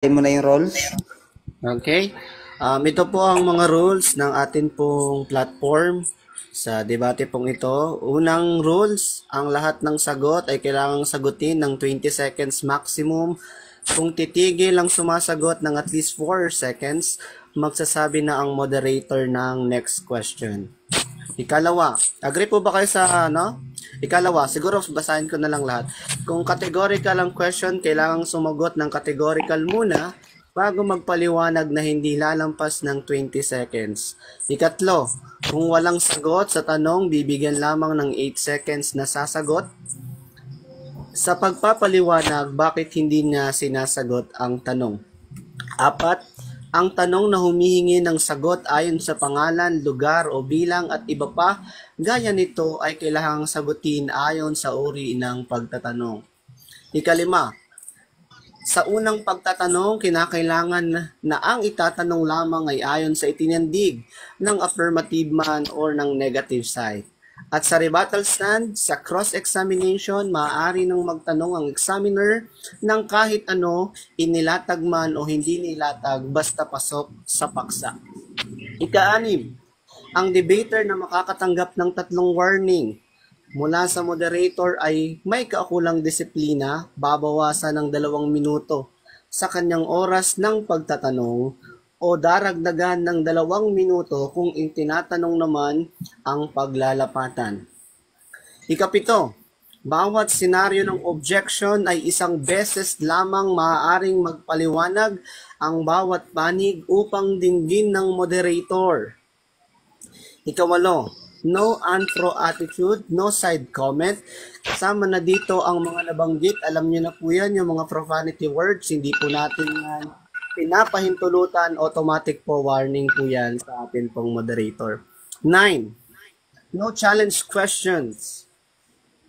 Mo na yung roles. Okay. Ito po ang mga rules ng atin pong platform sa debate pong ito. Unang rules, ang lahat ng sagot ay kailangang sagutin ng 20 seconds maximum. Kung titigil ang sumasagot ng at least 4 seconds, magsasabi na ang moderator ng next question. Ikalawa, agree po ba kayo sa Ikalawa, siguro basahin ko na lang lahat. Kung categorical ang question, kailangang sumagot ng categorical muna bago magpaliwanag na hindi lalampas ng 20 seconds. Ikatlo, kung walang sagot sa tanong, bibigyan lamang ng 8 seconds na sasagot. Sa pagpapaliwanag, bakit hindi niya sinasagot ang tanong. Apat, ang tanong na humihingi ng sagot ayon sa pangalan, lugar o bilang at iba pa, gaya nito ay kailangang sagutin ayon sa uri ng pagtatanong. Ikalima, sa unang pagtatanong, kinakailangan na ang itatanong lamang ay ayon sa itinindig ng affirmative man or ng negative side. At sa rebuttal stand, sa cross-examination, maaari nang magtanong ang examiner ng kahit ano, inilatag man o hindi nilatag basta pasok sa paksa. Ika-anim, ang debater na makakatanggap ng 3 warning mula sa moderator ay may kaukulang disiplina, babawasan ng 2 minuto sa kanyang oras ng pagtatanong o daragdagan ng 2 minuto kung itinatanong naman ang paglalapatan. Ikapito, bawat senaryo ng objection ay isang beses lamang maaaring magpaliwanag ang bawat panig upang dinggin ng moderator. Ikawalo, no unpro attitude, no side comment. Kasama na dito ang mga nabanggit. Alam niyo na po yan, yung mga profanity words. Hindi po natin yan pinapahintulutan. Automatic po warning po yan sa atin pong moderator. 9. No challenge questions.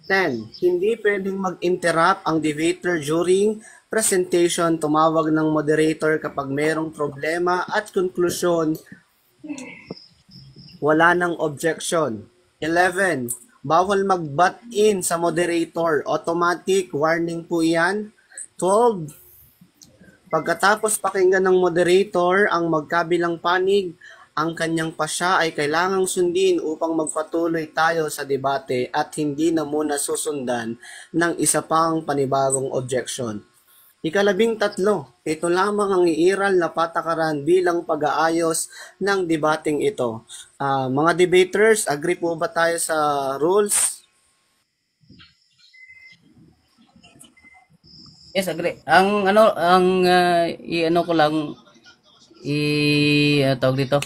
10. Hindi pwedeng mag-interrupt ang debater during presentation. Tumawag ng moderator kapag mayroong problema at konklusyon wala nang objection. 11. Bawal mag-butt in sa moderator. Automatic warning po yan. 12. Pagkatapos pakinggan ng moderator ang magkabilang panig, ang kanyang pasya ay kailangang sundin upang magpatuloy tayo sa debate at hindi na muna susundan ng isa pang panibagong objection. Ika-13, ito lamang ang iiral na patakaran bilang pag-aayos ng debating ito. Mga debaters, agree po ba tayo sa rules? Yes, agree. Ang ko lang tawag dito.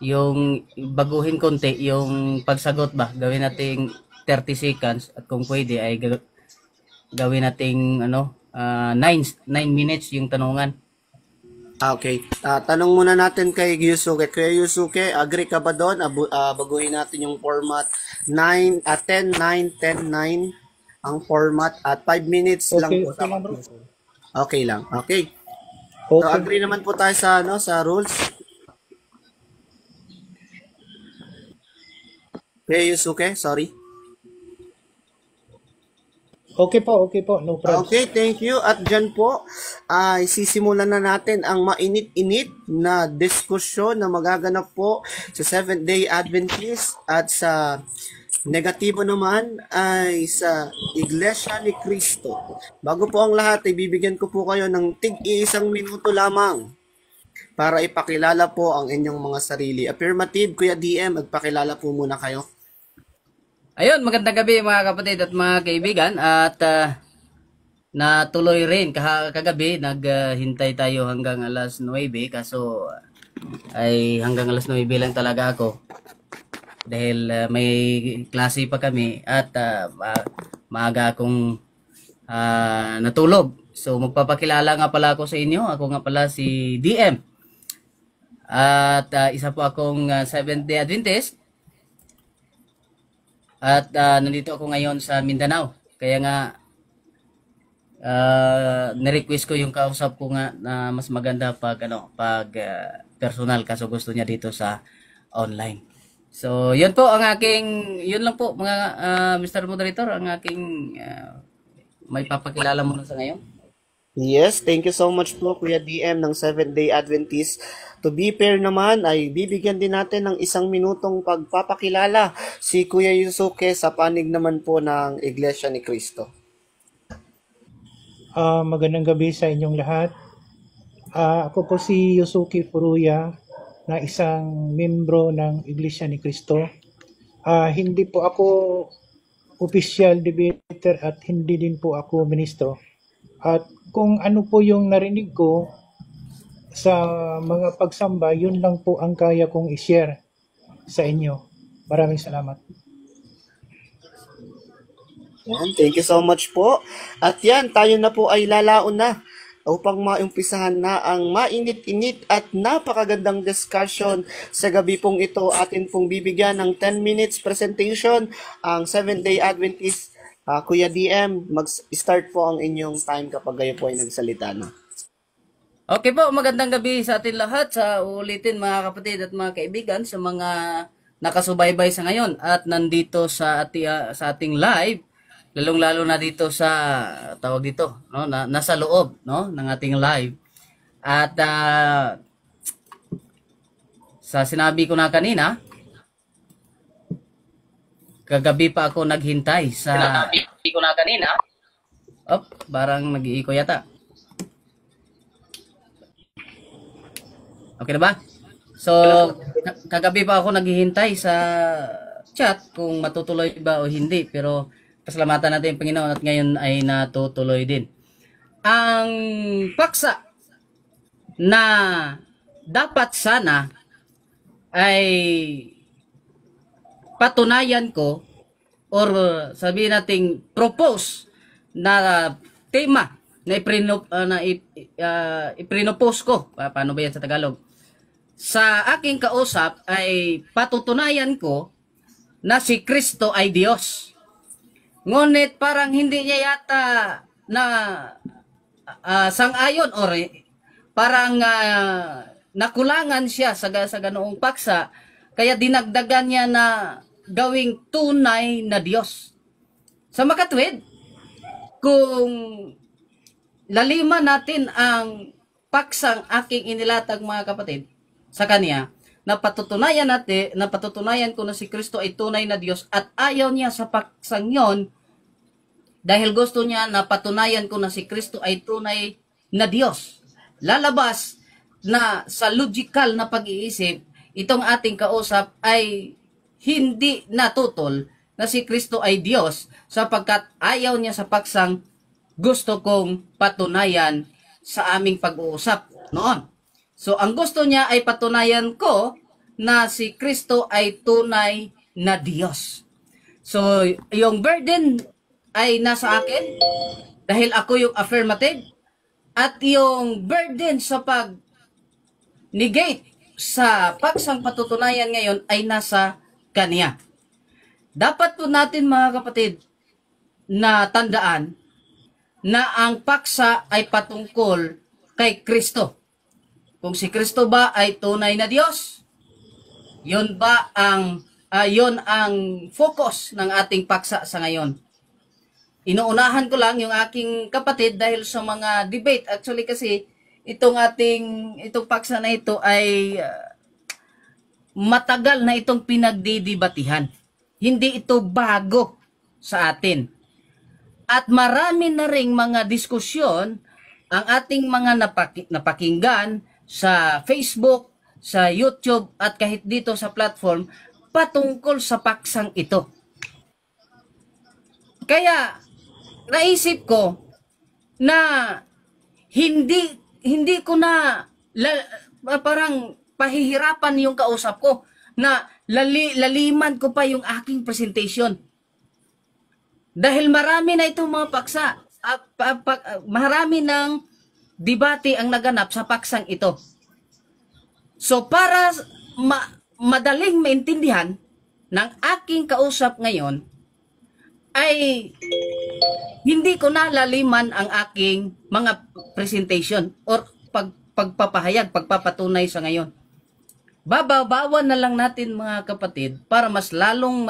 Yung baguhin konti yung pagsagot ba. Gawin nating 30 seconds at kung pwede ay gawin nating 9 minutes yung tanungan. Okay. Tanong muna natin kay Yusuke. Kuya Yusuke, agree ka ba doon? Baguhin natin yung format 10, 9, 10, 9 ang format at 5 minutes lang po. Okay lang, bro. Okay lang. Okay. So Okay. agree naman po tayo sa sa rules. Kuya Yusuke, sorry. Okay po. No problem. Okay, thank you. At dyan po, ay sisimulan na natin ang mainit-init na diskusyon na magaganap po sa Seventh-day Adventist at sa negatibo naman ay sa Iglesia ni Cristo. Bago po ang lahat, ay bibigyan ko po kayo ng tig-1 minuto lamang para ipakilala po ang inyong mga sarili. Affirmative, Kuya DM, magpakilala po muna kayo. Ayun, magandang gabi mga kapatid at mga kaibigan at natuloy rin kagabi naghintay tayo hanggang alas 9 kaso ay hanggang alas 9 lang talaga ako dahil may klase pa kami at maaga akong natulog. So magpapakilala nga pala ako sa inyo. Ako nga pala si DM at isa po akong Seventh-day Adventist. At nandito ako ngayon sa Mindanao. Kaya nga ni-request ko yung kausap ko nga na mas maganda pag personal kaso gusto niya dito sa online. So, yun lang po mga Mr. Moderator ang aking may papakilala muna sa ngayon. Yes, thank you so much po Kuya DM ng Seventh Day Adventist. To be fair naman ay bibigyan din natin ng 1 minutong pagpapakilala si Kuya Yusuke sa panig naman po ng Iglesia ni Cristo. Magandang gabi sa inyong lahat. Ako po si Yosuke Furuya na isang membro ng Iglesia ni Cristo. Hindi po ako official debater at hindi din po ako ministro. At kung ano po yung narinig ko sa mga pagsamba, yun lang po ang kaya kong i-share sa inyo. Maraming salamat. Yan, thank you so much po. At yan, tayo na po ay lalaon na upang maumpisahan na ang mainit-init at napakagandang discussion sa gabi pong ito. Atin pong bibigyan ng 10 minutes presentation ang Seventh Day Adventist. Kuya DM, mag-start po ang inyong time kapag kayo po ay nagsalita na. Okay po, magandang gabi sa atin lahat, sa ulitin mga kapatid at mga kaibigan, sa mga nakasubaybay sa ngayon at nandito sa ating live, lalong-lalo na dito sa tawag dito, no, nasa loob, no, ng ating live. At sa sinabi ko na kanina, kagabi pa ako naghintay sa sinabi ko na kanina. Parang nag-iiko yata. Okay na ba? So, kagabi pa ako naghihintay sa chat kung matutuloy ba o hindi. Pero, pasalamatan natin yung Panginoon at ngayon ay natutuloy din. Ang paksa na dapat sana ay patunayan ko or sabihin nating propose na tema na iprinopose ko. Paano ba yan sa Tagalog? Sa aking kausap ay patutunayan ko na si Kristo ay Diyos. Ngunit parang hindi niya yata na sang-ayon or parang nakulangan siya sa ganoong paksa kaya dinagdagan niya na gawing tunay na Diyos. Sa makatwid, kung laliman natin ang paksang aking inilatag mga kapatid sa kanya, napatutunayan ko na si Kristo ay tunay na Diyos at ayaw niya sa paksang yon dahil gusto niya na patunayan ko na si Kristo ay tunay na Diyos. Lalabas na sa logical na pag-iisip, itong ating kausap ay hindi natutol na si Kristo ay Diyos sapagkat ayaw niya sa paksang gusto kong patunayan sa aming pag-uusap noon. So, ang gusto niya ay patunayan ko na si Kristo ay tunay na Diyos. So, yung burden ay nasa akin dahil ako yung affirmative at yung burden sa pag-negate sa paksang patutunayan ngayon ay nasa kanya. Dapat po natin mga kapatid na tandaan na ang paksa ay patungkol kay Kristo. Kung si Kristo ba ay tunay na Diyos, yon ang focus ng ating paksa sa ngayon. Inuunahan ko lang yung aking kapatid dahil sa mga debate. Actually kasi itong paksa na ito ay matagal na itong pinagdidibatihan. Hindi ito bago sa atin. At marami na ring mga diskusyon ang ating mga napakinggan sa Facebook, sa YouTube at kahit dito sa platform patungkol sa paksang ito. Kaya naisip ko na hindi ko na parang pahihirapan yung kausap ko na laliman ko pa yung aking presentation. Dahil marami na itong mga paksa, marami ng debate ang naganap sa paksang ito. So para madaling maintindihan ng aking kausap ngayon, ay hindi ko na laliman ang aking mga presentation or pagpapahayag, pagpapatunay sa ngayon. Babawan na lang natin mga kapatid para mas lalong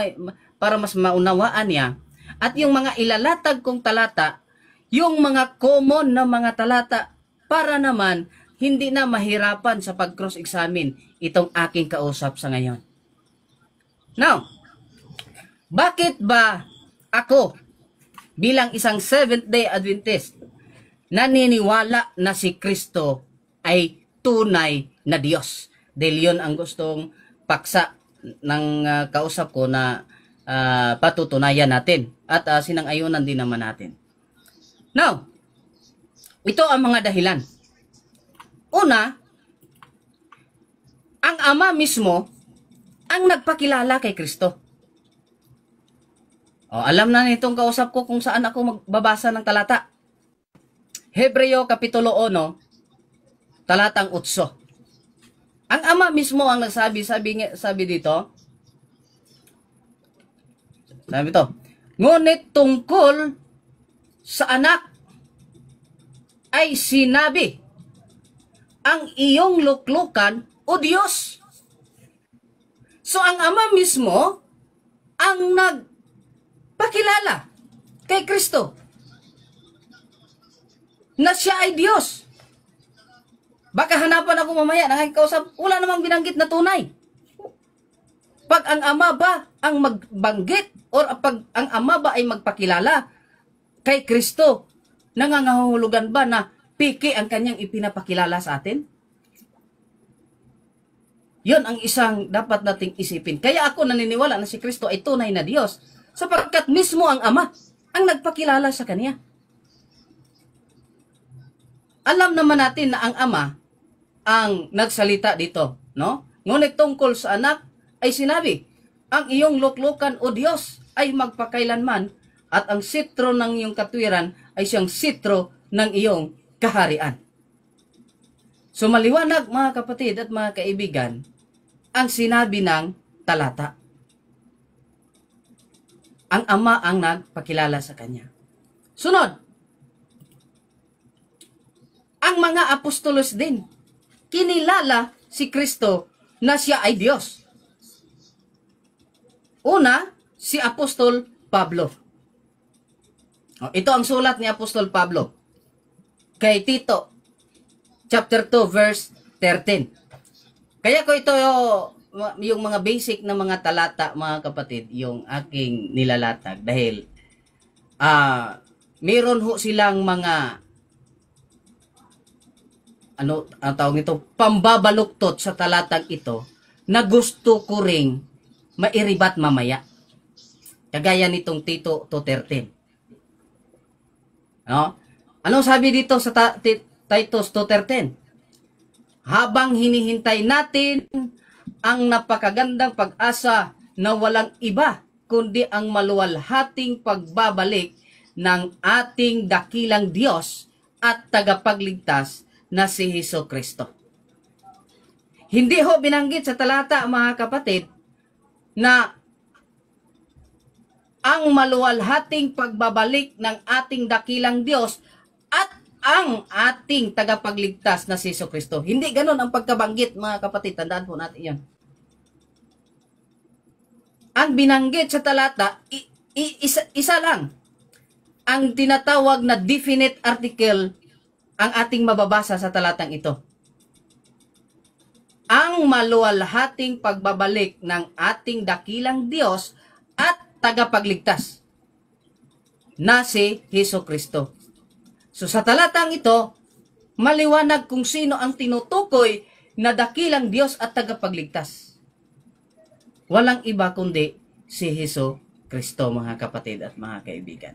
para mas maunawaan niya at yung mga ilalatag kong talata, yung mga common na mga talata para naman hindi na mahirapan sa pag-cross-examine itong aking kausap sa ngayon. Now, bakit ba ako bilang isang Seventh-day Adventist naniniwala na si Kristo ay tunay na Diyos? Dahil yun ang gustong paksa ng kausap ko na patutunayan natin at sinang-ayunan din naman natin. Now, ito ang mga dahilan. Una, ang Ama mismo ang nagpakilala kay Kristo. Alam na nitong kausap ko kung saan ako magbabasa ng talata. Hebreo Kapitulo 1, talatang 8. Ang Ama mismo ang nagsabi, sabi dito, sabi to, ngunit tungkol sa anak ay sinabi, ang iyong luklukan, o Diyos. So ang Ama mismo ang nagpakilala kay Kristo na siya ay Diyos. Baka hanapan ako mamaya ng aking kausap, wala namang binanggit na tunay. Pag ang Ama ba ang magbanggit or pag ang Ama ba ay magpakilala kay Kristo, nangangahulugan ba na piki ang kanyang ipinapakilala sa atin? Yon ang isang dapat nating isipin. Kaya ako naniniwala na si Kristo ay tunay na Diyos sapagkat mismo ang Ama ang nagpakilala sa Kanya. Alam naman natin na ang Ama ang nagsalita dito, no? Ngunit tungkol sa anak ay sinabi, ang iyong luklukan, o Diyos, ay magpakailanman at ang sitro ng iyong katwiran ay siyang sitro ng iyong kaharian. So maliwanag mga kapatid at mga kaibigan, ang sinabi ng talata. Ang Ama ang nagpakilala sa Kanya. Sunod, ang mga apostolos din, kinilala si Kristo na siya ay Diyos. Una, si Apostol Pablo. Ito ang sulat ni Apostol Pablo kay Tito, chapter 2, verse 13. Kaya ko ito yung mga basic na mga talata, mga kapatid, yung aking nilalatag. Dahil meron ho silang mga ang tawag nito, pambabaluktot sa talatang ito na gusto ko ring mairibat mamaya. Kagaya nitong Tito 2:13. No? Anong sabi dito sa Titus 2:13? Habang hinihintay natin ang napakagandang pag-asa na walang iba kundi ang maluwalhating pagbabalik ng ating dakilang Diyos at tagapagligtas na si Hesukristo. Hindi ho binanggit sa talata, mga kapatid, na ang maluwalhating pagbabalik ng ating dakilang Diyos at ang ating tagapagligtas na si Hesukristo. Hindi ganon ang pagkabanggit, mga kapatid. Tandaan po natin yan. Ang binanggit sa talata, isa lang. Ang tinatawag na definite article ang ating mababasa sa talatang ito. Ang maluwalhating pagbabalik ng ating dakilang Diyos at tagapagligtas na si Hesukristo. So sa talatang ito, maliwanag kung sino ang tinutukoy na dakilang Diyos at tagapagligtas. Walang iba kundi si Hesukristo, mga kapatid at mga kaibigan.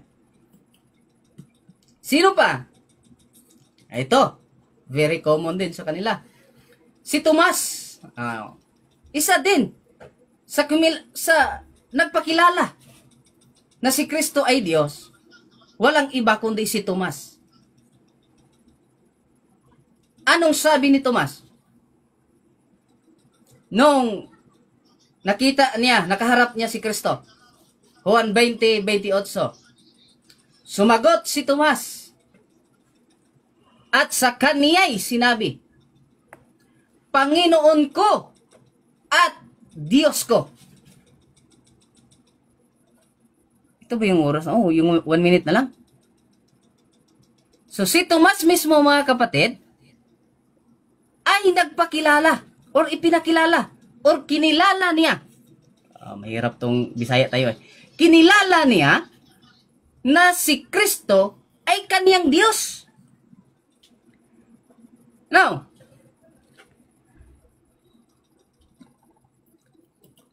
Sino pa? Ito, very common din sa kanila. Si Tomas, isa din sa nagpakilala na si Kristo ay Diyos. Walang iba kundi si Tomas. Anong sabi ni Tomas? Nung nakita niya, nakaharap niya si Kristo. Juan 20:28. Sumagot si Tomas. At sa kaniya'y sinabi, Panginoon ko at Diyos ko. Ito ba yung oras? Yung 1 minute na lang. So si Tomas mismo mga kapatid ay nagpakilala or ipinakilala or kinilala niya. Mahirap tong Bisaya tayo eh. Kinilala niya na si Kristo ay kaniyang Diyos. Now,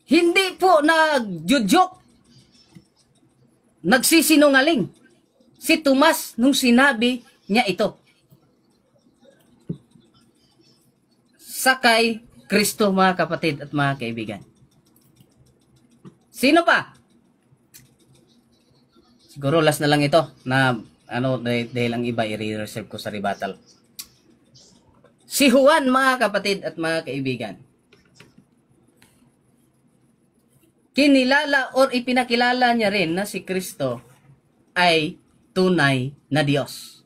hindi po nagjudyok, nagsisinungaling si Tomas nung sinabi niya ito. Sakay Kristo mga kapatid at mga kaibigan. Sino pa? Siguro last na lang ito na dahil ang iba i-reserve ko sa rebuttal. Si Juan mga kapatid at mga kaibigan. Kinilala or ipinakilala niya rin na si Kristo ay tunay na Diyos.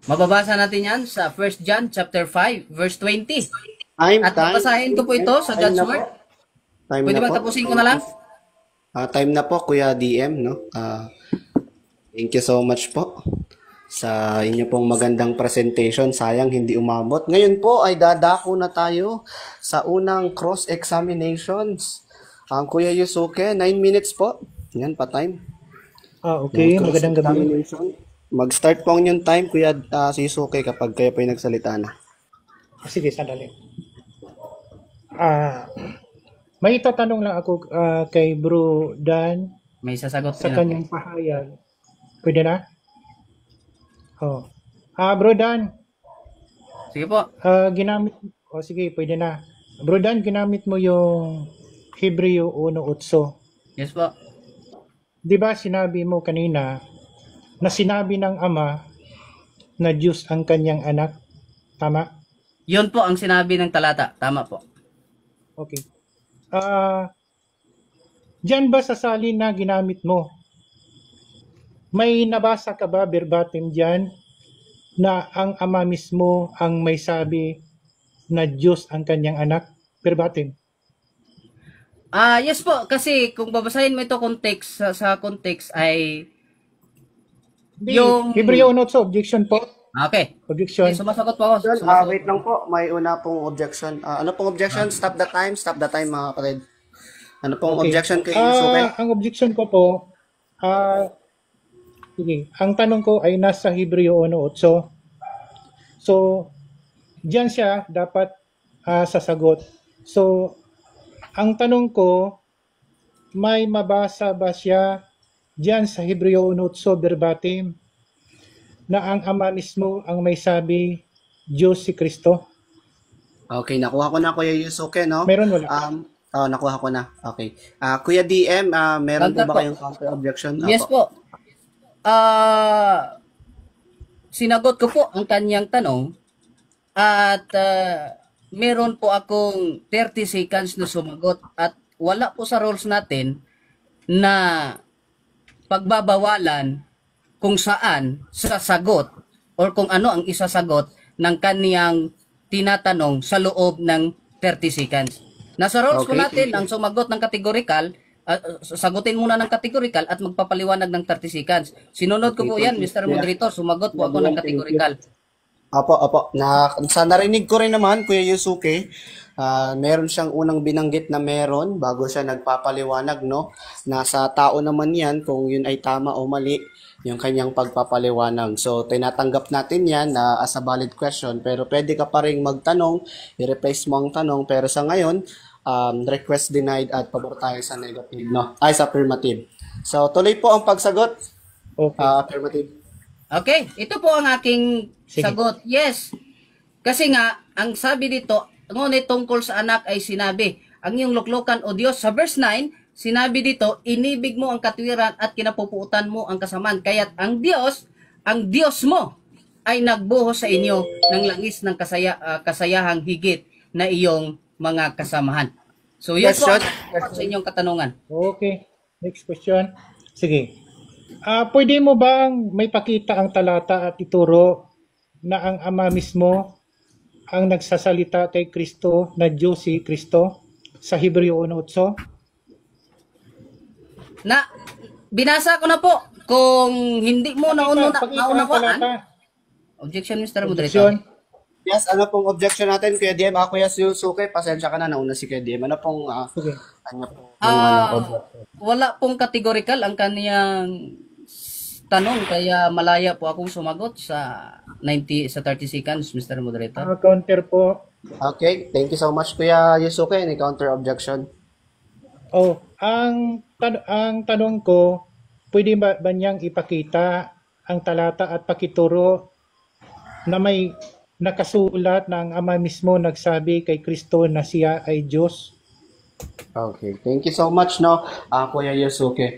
Mababasa natin yan sa 1 John chapter 5 verse 20. At babasahin ko po ito sa God's Word. Pwede ba tapusin ko na lang? Time na po, Kuya DM, no? Thank you so much po sa inyo pong magandang presentation. Sayang hindi umabot. Ngayon po ay dadako na tayo sa unang cross-examinations. Ang Kuya Yusuke, 9 minutes po. Yan pa time. Okay, magandang gabi. Mag-start po ang inyong time, Kuya si Yusuke, kapag kayo po yung nagsalita na. Sige, sandali. May itatanong lang ako kay Bro Dan May sasagot sa din kanyang pahayag. Pwede na? Bro Dan, Sige po. sige, pwede na. Bro Dan, ginamit mo yung Hebreo 1:8. Yes po. Di ba sinabi mo kanina na sinabi ng Ama na Diyos ang kanyang anak? Tama? Yun po ang sinabi ng talata. Tama po. Okay. Diyan ba sa salin na ginamit mo, may nabasa ka ba verbatim diyan na ang Ama mismo ang may sabi na Diyos ang kanyang anak? Verbatim. Yes po, kasi kung babasahin mo ito context, sa context ay yung... Hebreo 1:8, objection po. Okay. Objection. Okay, sumasagot po ako. Wait lang po, may una pong objection. Ano pong objection? Stop the time mga kapatid. Ano pong objection kay Yusuke? Ang objection ko po, sige, ang tanong ko ay nasa Hebreo 1:8. So, diyan siya dapat sasagot. So, ang tanong ko, may mabasa ba siya diyan sa Hebreo 1:8 verbatim na ang Ama mismo ang may sabi, Diyos si Kristo? Okay, nakuha ko na, Kuya Yusuke, no? Meron wala? Nakuha ko na. Okay. Kuya DM, meron po Counter ba po. kayong counter objection? Yes po. Sinagot ko po ang kanyang tanong at meron po akong 30 seconds na sumagot at wala po sa rules natin na pagbabawalan kung saan sasagot or kung ano ang isasagot ng kaniyang tinatanong sa loob ng 30 seconds. Nasa rules po natin ang sumagot ng categorical, sagutin muna ng categorical at magpapaliwanag ng 30 seconds. Sinunod ko po yan, Mr. Moderator, sumagot po ako ng categorical. Opo. Sa narinig ko rin naman, Kuya Yusuke, meron siyang unang binanggit na meron bago siya nagpapaliwanag, no? Nasa tao naman yan kung yun ay tama o mali yung kanyang pagpapaliwanag. So, tinatanggap natin yan as a valid question, pero pwede ka pa rin magtanong, i-replace mo ang tanong, pero sa ngayon, request denied at pabor tayo sa negative, no? Sa affirmative. So, tuloy po ang pagsagot. Okay. Affirmative. Okay, ito po ang aking sagot. Yes. Kasi nga, ang sabi dito, ngunit tungkol sa anak ay sinabi, ang iyong luklukan o Diyos. Sa verse 9, sinabi dito, inibig mo ang katwiran at kinapupuutan mo ang kasamaan. Kaya't ang Diyos mo, ay nagbuhos sa inyo ng langis ng kasayahang higit na iyong mga kasamahan. So, yun po sa inyong katanungan. Okay. Next question. Sige. Pwede mo bang may pakita ang talata at ituro na ang Ama mismo ang nagsasalita kay Kristo na Diyos si Kristo sa Hebreo 1:8? Binasa ko na po. Kung hindi mo naunawaan, Objection, Mr. Objection. Moderator. Yes, ano pong objection natin, Kuya DM? Kuya Yusuke, pasensya ka na, nauna si Kuya DM. Ano pong, Sige. ano pong, objection? Wala pong categorical ang kaniyang tanong, kaya malaya po akong sumagot sa 30 seconds, Mr. Moderator. Counter po. Okay, thank you so much, Kuya Yusuke. Any counter objection? Ang tanong ko, pwede ba niyang ipakita ang talata at pakituro na may nakasulat na ang Ama mismo nagsabi kay Kristo na siya ay Diyos? Okay, thank you so much, no, Kuya Yusuke.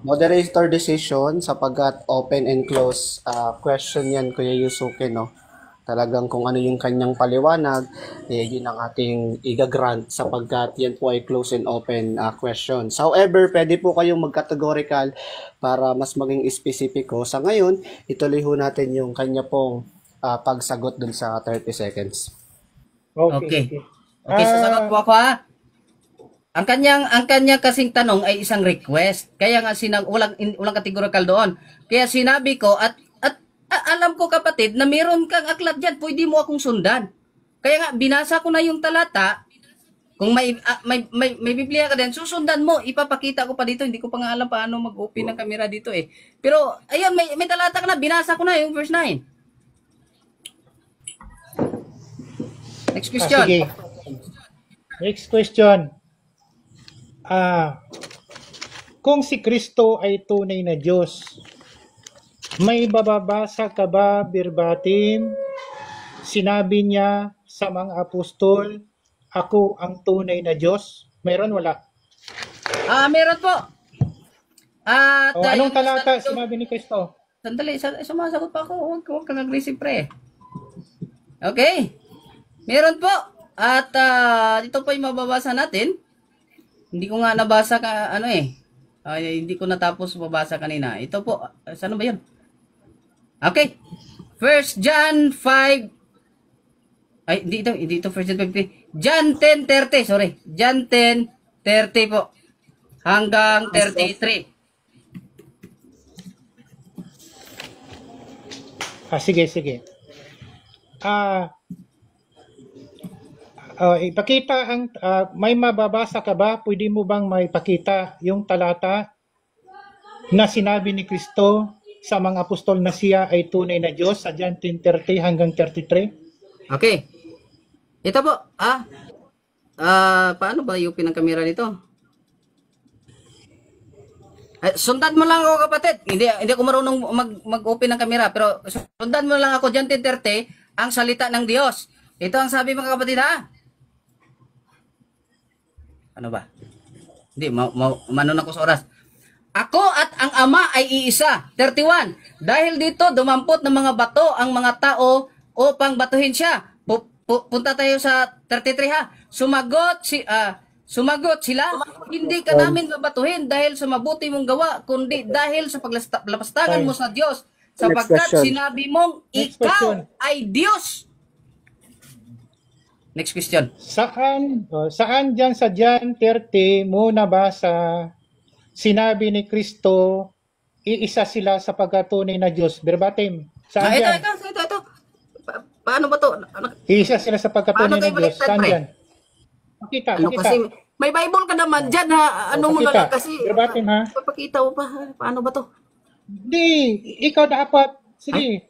Moderator decision sapagkat open and close question yan, Kuya Yusuke, no? Talagang kung ano yung kanyang paliwanag, yun ang ating igagrant sapagkat yan po ay close and open questions. However, pwede po kayong mag-categorical para mas maging specifico. Sa ngayon, ituloy ho natin yung kanya pong pagsagot dun sa 30 seconds. Okay. Okay, sasagot po ako ha. Ang kanya kasing tanong ay isang request. Kaya nga walang categorical doon. Kaya sinabi ko at alam ko kapatid na meron kang aklat diyan, pwede mo akong sundan. Kaya nga binasa ko na yung talata. Kung may Biblia ka din, susundan mo, ipapakita ko pa dito. Hindi ko pa nga alam paano mag-open ng camera dito eh. Pero ayun, may talata ka na, binasa ko na yung verse 9. Next question. Sige. Next question. Kung si Kristo ay tunay na Diyos, may bababasa ka ba verbatim? Sinabi niya sa mga apostol, ako ang tunay na Diyos? Meron, wala? Meron po. At Anong talata sinabi ni Kristo? Sandali, sumasagot pa ako. Huwag kang aggressive, pre. Okay. Meron po. At dito po yung mababasa natin. Hindi ko nga nabasa hindi ko natapos mabasa kanina. Ito po. Saan ba yun? Okay. 1 John 5. Ay, hindi ito 1 John 5. John 10:30. Sorry. John 10:30 po. Hanggang 33. Sige. Ipakita may mababasa ka ba? Pwede mo bang maipakita yung talata na sinabi ni Kristo sa mga apostol na siya ay tunay na Diyos sa John 10:30 hanggang 33? Okay. Ito po. Paano ba yung pinang-camera nito? Sundan mo lang ako, kapatid. Hindi ako marunong mag-open ng camera, pero sundan mo lang ako John 10:30 ang salita ng Diyos. Ito ang sabi, mga kapatid, ha? Ano ba? Hindi, manon ako sa oras. Ako at ang Ama ay iisa. 31. Dahil dito, dumampot ng mga bato ang mga tao upang batuhin siya. Punta tayo sa 33, ha? Sumagot sila, hindi ka namin babatuhin dahil sa mabuti mong gawa, kundi dahil sa paglapastangan mo sa Diyos, sapagkat sinabi mong ikaw ay Diyos. Next question. Saan dyan sa John 30 mo nabasa sinabi ni Kristo, iisa sila sa pagkatunay na Diyos? Verbatim. Saan dyan? Ito. Paano ba to? Iisa sila sa pagkatunay na Diyos. Saan dyan? Pakita. Kasi may Bible ka naman dyan, ha? Ano mo na lang kasi. Verbatim, ha? Papakita mo pa. Paano ba to? Hindi. Ikaw dapat. Sige.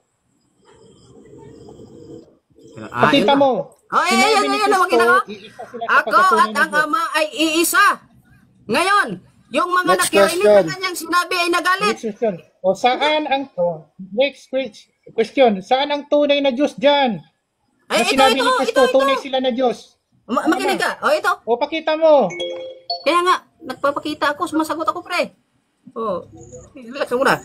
Pakita mo. Ayan. Ako at ang Ama ay iisa. Ngayon, yung mga nakikinig na kanyang sinabi ay nagalit. Next question. Next question. Saan ang tunay na Diyos dyan? Na sinabi ni Kristo, tunay sila na Diyos. Makinig ka. Ito. Pakita mo. Kaya nga, nagpapakita ako, sumasagot ako, pre. Relax muna.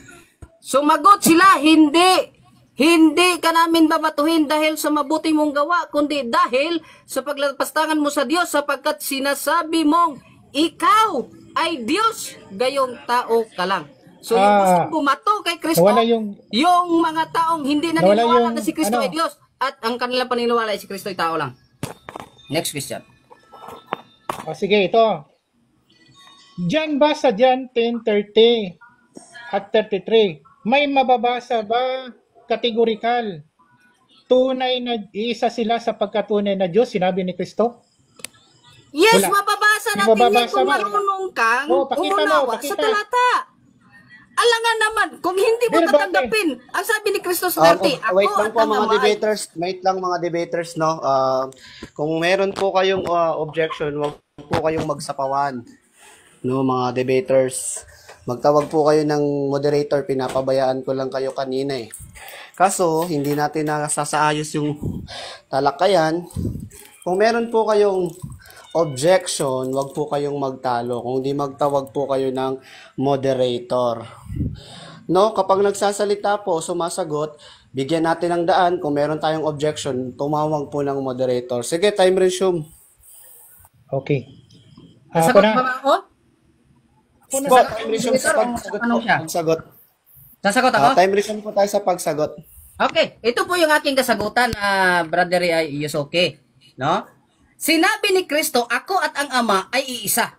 Sumagot sila, hindi ka namin babatuhin dahil sa mabuti mong gawa, kundi dahil sa paglapastangan mo sa Diyos, sapagkat sinasabi mong ikaw ay Diyos, gayong tao ka lang. So, yung bumato kay Kristo, yung mga taong hindi naniniwala na si Kristo ay Diyos, at ang kanilang paniniwala ay si Kristo ay tao lang. Next question. Sige, ito. Diyan ba sa John 10:30 at 33, may mababasa ba kategorikal. Tunay na isa sila sa pagkatunay na Diyos, sinabi ni Kristo? Yes, Wala. mababasa Di natin yan mababasa kung mo. marunong kang Oo, pakita mo, umunawa sa pakita. talata. Alangan naman, kung hindi mo Pero bakit? tatanggapin, ang sabi ni Kristo sa dati, ako Wait lang at po ang mga Ama ay debaters, wait lang mga debaters, no? Kung meron po kayong objection, wag po kayong magsapawan, no mga debaters. Magtawag po kayo ng moderator, pinapabayaan ko lang kayo kanina eh. Kaso, hindi natin nasasaayos yung talakayan. Kung meron po kayong objection, wag po kayong magtalo. Kung di magtawag po kayo ng moderator. No, kapag nagsasalita po, sumasagot, bigyan natin ng daan. Kung meron tayong objection, tumawag po ng moderator. Sige, time resume. Okay. Sasagot Ako na. ba ako? Po, time resume sa pagsagot Ano po. siya? Pagsagot. Sasagot ako? Time resume po tayo sa pagsagot. Okay, ito po yung aking kasagutan, Brother Yusuke, no? Sinabi ni Kristo, ako at ang Ama ay iisa.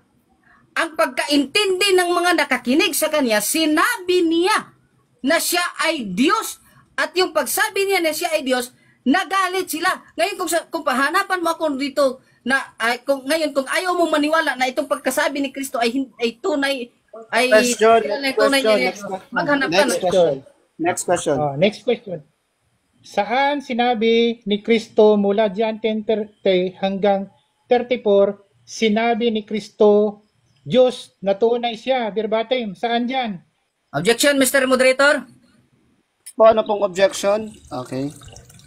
Ang pagkaintindi ng mga nakakinig sa kanya, sinabi niya na siya ay Diyos. At yung pagsabi niya na siya ay Diyos, nagalit sila. Ngayon kung pahanapan mo ako dito na kung ayaw mong maniwala na itong pagkasabi ni Kristo ay tunay ay Question, tunay question, niya, next question. maghanap ka Next ng question. Next question. Next question. Saan sinabi ni Kristo mula John 10:30 hanggang 34, sinabi ni Kristo, Diyos na tunay siya, verbatim. Saan dyan? Objection, Mr. Moderator. Po, ano pong objection? Okay.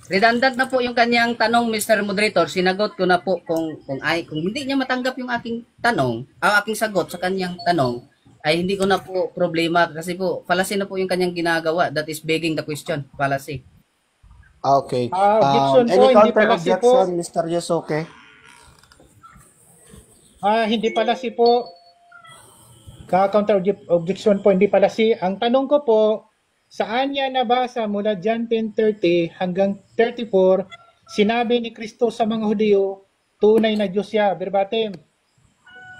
Redundant na po yung kanyang tanong, Mr. Moderator. Sinagot ko na po kung hindi niya matanggap yung aking tanong, aking sagot sa kanyang tanong, ay hindi ko na po problema kasi po fallacy na po yung kanyang ginagawa. That is begging the question. Fallacy. Okay. Objection po, Any hindi counter pala si objection, Mr. Yusuke? Hindi pala si po. Counter objection po, hindi pala si. Ang tanong ko po, saan niya nabasa mula John 10:30 hanggang 34, sinabi ni Kristo sa mga Hudyo, tunay na Diyos siya, verbatim.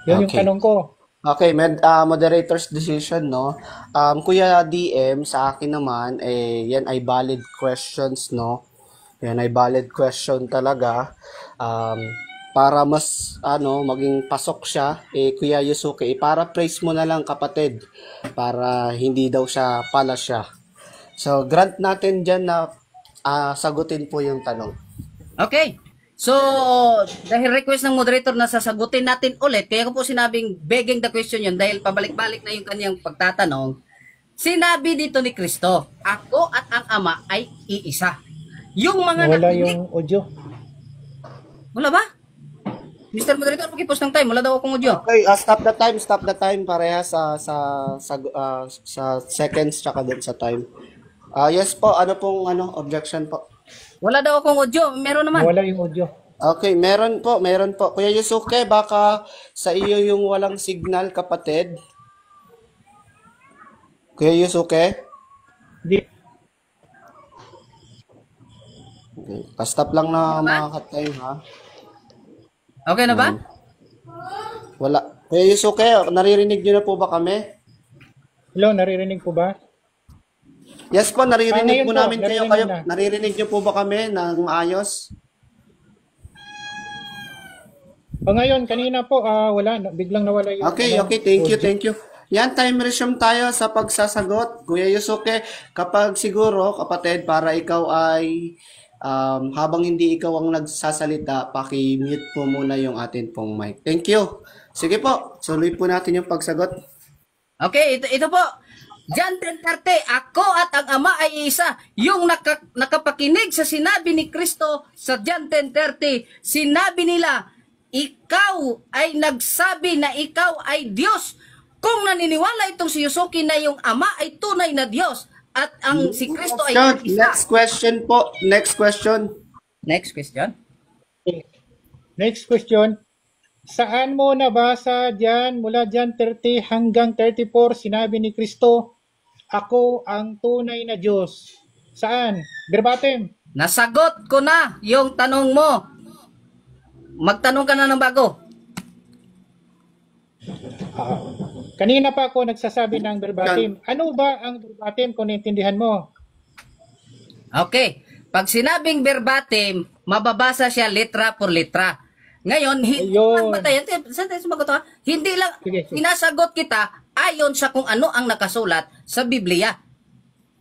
Yun yung Okay. tanong ko. Okay, moderator's decision, no? Kuya DM, sa akin naman, yan ay valid questions, no? Yan ay valid question talaga. Para mas, maging pasok siya, Kuya Yusuke, para-praise mo na lang, kapatid, para hindi daw siya pala siya. So, grant natin dyan na sagutin po yung tanong. Okay. So, dahil request ng moderator na sasagutin natin ulit, kaya ko po sinabing begging the question yun dahil pabalik-balik na yung kanyang pagtatanong. Sinabi dito ni Kristo, ako at ang Ama ay iisa. Yung mga Wala nakinig, yung audio. wala ba? Mr. Moderator, pakipost ng time. Wala daw akong audio. Okay, stop the time pareha sa seconds tsaka din sa time. Yes po, ano pong objection po? Wala daw akong audio. Meron naman. Wala yung audio. Okay, meron po. Kuya Yusuke, baka sa iyo yung walang signal, kapatid. Kuya Yusuke? Di, Okay. Pa-stop lang na mga ka-time, ha? Okay na ba? Wala. Kuya Yusuke, naririnig niyo na po ba kami? hello, naririnig po ba? Yes po, naririnig ngayon po po, namin kayo. naririnig na. Naririnig niyo po ba kami ng maayos? Ngayon, kanina po, wala. Biglang nawala yung... Okay, thank you. Yan, time resume tayo sa pagsasagot. Kuya Yusuke, kapag siguro, kapatid, para ikaw ay, habang hindi ikaw ang nagsasalita, paki-mute po muna yung atin pong mic. Thank you. Sige po, suloy po natin yung pagsagot. Okay, ito po. John 10:30, ako at ang Ama ay isa. Yung nakapakinig sa sinabi ni Kristo sa John 10:30, sinabi nila, ikaw ay nagsabi na ikaw ay Diyos. Kung naniniwala itong si Yusuke na yung Ama ay tunay na Diyos at ang si Kristo ay isa. Next question po. Next question. Next question. Next question. Saan mo nabasa dyan, mula dyan 30 hanggang 34, sinabi ni Kristo, ako ang tunay na Diyos. Saan? Verbatim. Nasagot ko na yung tanong mo. Magtanong ka na ng bago. Kanina pa ako nagsasabi ng verbatim. Ano ba ang verbatim kung naintindihan mo? Okay. Pag sinabing verbatim, mababasa siya letra por letra. Ngayon, hindi Ayun. lang batayan. Saan tayo sumagot ha? Hindi lang, Sige. sinasagot kita ayon sa kung ano ang nakasulat sa Biblia.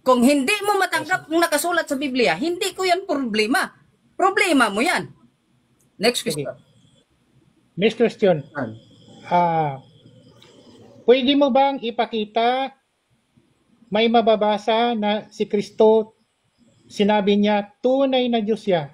Kung hindi mo matanggap kung nakasulat sa Biblia, hindi ko yan problema. Problema mo yan. Next question. Next question. Pwede mo bang ipakita may mababasa na si Kristo sinabi niya tunay na Diyos siya?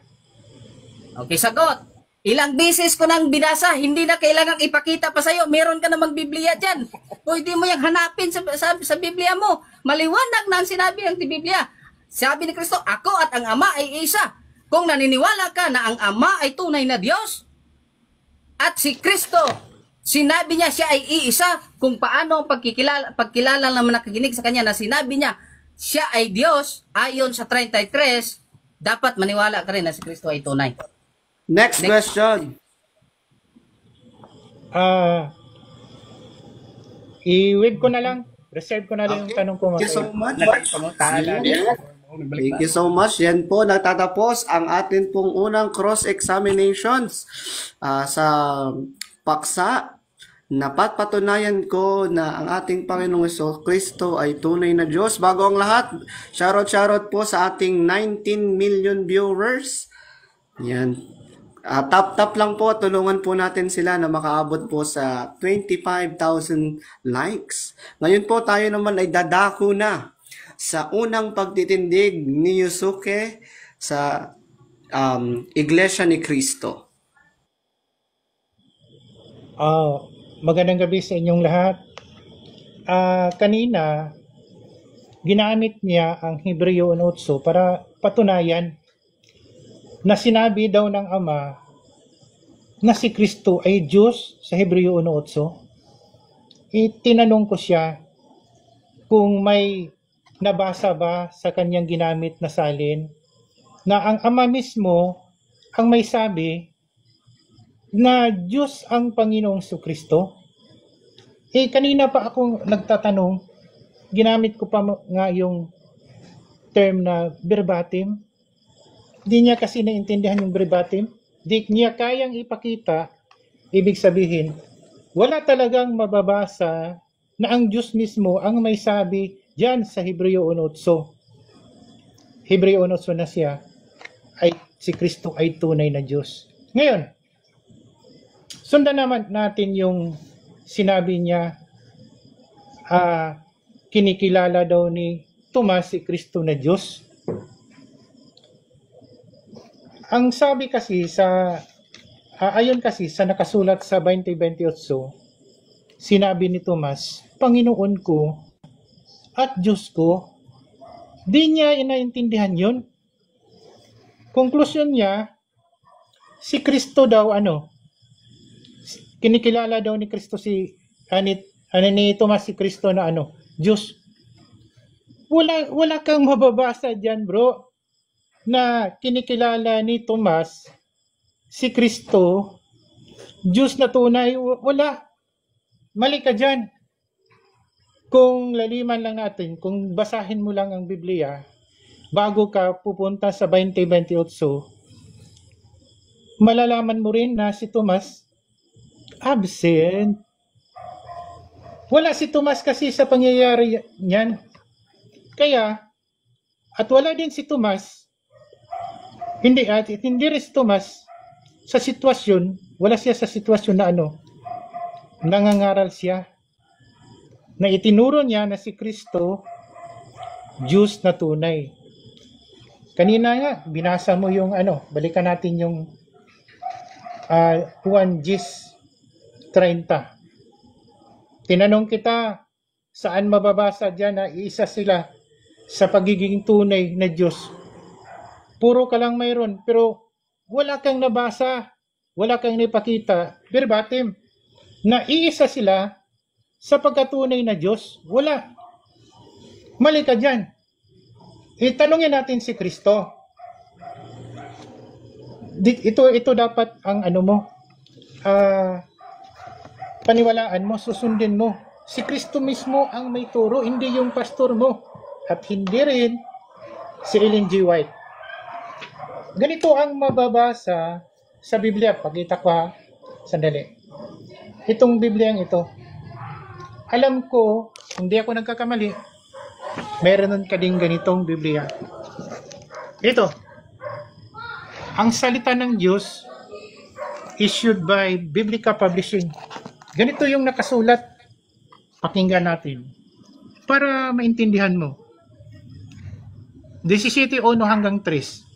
Okay, sagot. Ilang beses ko nang binasa, hindi na kailangang ipakita pa sa'yo. Meron ka namang Biblia dyan. Pwede mo yung hanapin sa Biblia mo. Maliwanag na ang sinabi ng Biblia. Sabi ni Kristo, ako at ang Ama ay isa. Kung naniniwala ka na ang Ama ay tunay na Diyos, at si Kristo, sinabi niya siya ay iisa, kung paano ang pagkilala naman nakikinig sa kanya na sinabi niya, siya ay Diyos, ayon sa 33, dapat maniwala ka rin na si Kristo ay tunay. Next question. I-wave ko na lang. Reserve ko na lang yung tanong ko. Thank you so much. Thank you so much. Yan po, natatapos ang atin pong unang cross-examinations sa paksa. Napatunayan ko na ang ating Panginoong Kristo ay tunay na Diyos. Bago ang lahat, shoutout po sa ating 19 million viewers. Yan. Tap lang po, tulungan po natin sila na makaabot po sa 25,000 likes. Ngayon po tayo naman ay dadako na sa unang pagtitindig ni Yusuke sa Iglesia ni Cristo. Magandang gabi sa inyong lahat. Kanina, ginamit niya ang Hebreo 8 para patunayan na sinabi daw ng Ama na si Kristo ay Diyos sa Hebreo 8. Itinanong ko siya kung may nabasa ba sa kanyang ginamit na salin na ang Ama mismo ang may sabi na Diyos ang Panginoong Kristo. Kanina pa ako nagtatanong, ginamit ko pa nga yung term na verbatim. Di niya kasi naintindihan yung verbatim. Di niya kayang ipakita. Ibig sabihin, wala talagang mababasa na ang Diyos mismo ang may sabi diyan sa Hebreo 8. Hebreo 8 na siya, ay si Kristo ay tunay na Diyos. Ngayon, sundan naman natin yung sinabi niya, kinikilala daw ni Tomas si Kristo na Diyos. Ang sabi kasi ayon kasi sa nakasulat sa 20:28, sinabi ni Tomas, Panginoon ko at Diyos ko. Di niya inaintindihan yun. Konklusyon niya, si Kristo daw kinikilala daw ni Kristo ni Tomas si Kristo na Diyos. Wala kang mababasa diyan, bro, na kinikilala ni Tomas si Kristo Diyos na tunay. Wala. Mali ka diyan. Kung laliman lang natin, kung basahin mo lang ang Biblia bago ka pupunta sa 20:28, malalaman mo rin na si Tomas absent. Wala si Tomas kasi sa pangyayari niyan. Kaya, at wala din si Tomas, hindi rin si Tomas sa sitwasyon, wala siya sa sitwasyon na nangangaral siya, na itinuro niya na si Kristo, Diyos na tunay. Kanina nga, binasa mo yung balikan natin yung Juan 10:30. Tinanong kita, saan mababasa dyan na isa sila sa pagiging tunay na Diyos? Puro ka lang mayroon, pero wala kang nabasa, wala kang nipakita, verbatim, na iisa sila sa pagkatunay na Diyos. Wala. Mali ka dyan. Itanungin natin si Kristo. Ito dapat ang paniwalaan mo, susundin mo. Si Kristo mismo ang may turo, hindi yung pastor mo. At hindi rin si Ellen G. White. Ganito ang mababasa sa Biblia. Pakita ko ha. Sandali. Itong Bibliang ito. Alam ko, hindi ako nagkakamali. Meron ka ding ganitong Biblia. Ito. Ang salita ng Diyos issued by Biblica Publishing. Ganito yung nakasulat. Pakinggan natin. Para maintindihan mo. 17:1 hanggang 3.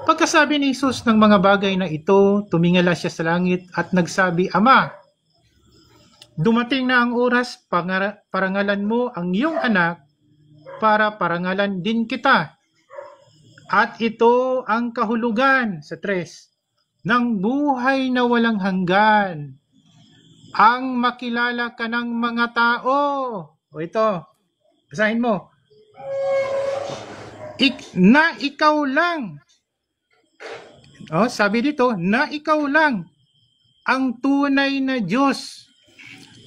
Pagkasabi ni Jesus ng mga bagay na ito, tumingala siya sa langit at nagsabi, Ama, dumating na ang oras, parangalan mo ang iyong anak para parangalan din kita. At ito ang kahulugan, sa 3, ng buhay na walang hanggan, ang makilala ka ng mga tao. O ito, basahin mo. Na ikaw lang. O, sabi dito, na ikaw lang ang tunay na Diyos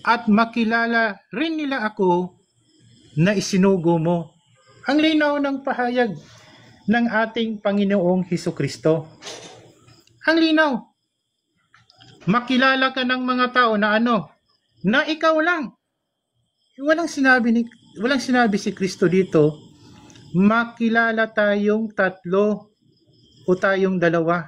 at makilala rin nila ako na isinugo mo. Ang linaw ng pahayag ng ating Panginoong Hesukristo. Ang linaw. Makilala ka ng mga tao na ano? Na ikaw lang. Walang sinabi si Kristo dito, makilala tayong tatlo o tayong dalawa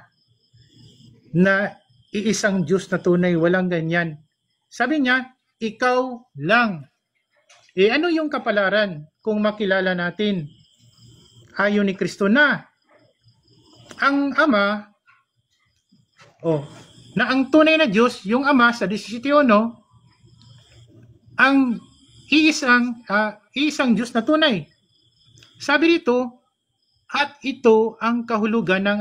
na iisang Diyos na tunay, walang ganyan. Sabi niya, ikaw lang. Ano yung kapalaran kung makilala natin? Ayon ni Kristo na ang Ama, na ang tunay na Diyos, yung Ama sa 17:1, ang iisang Diyos na tunay. Sabi dito, at ito ang kahulugan ng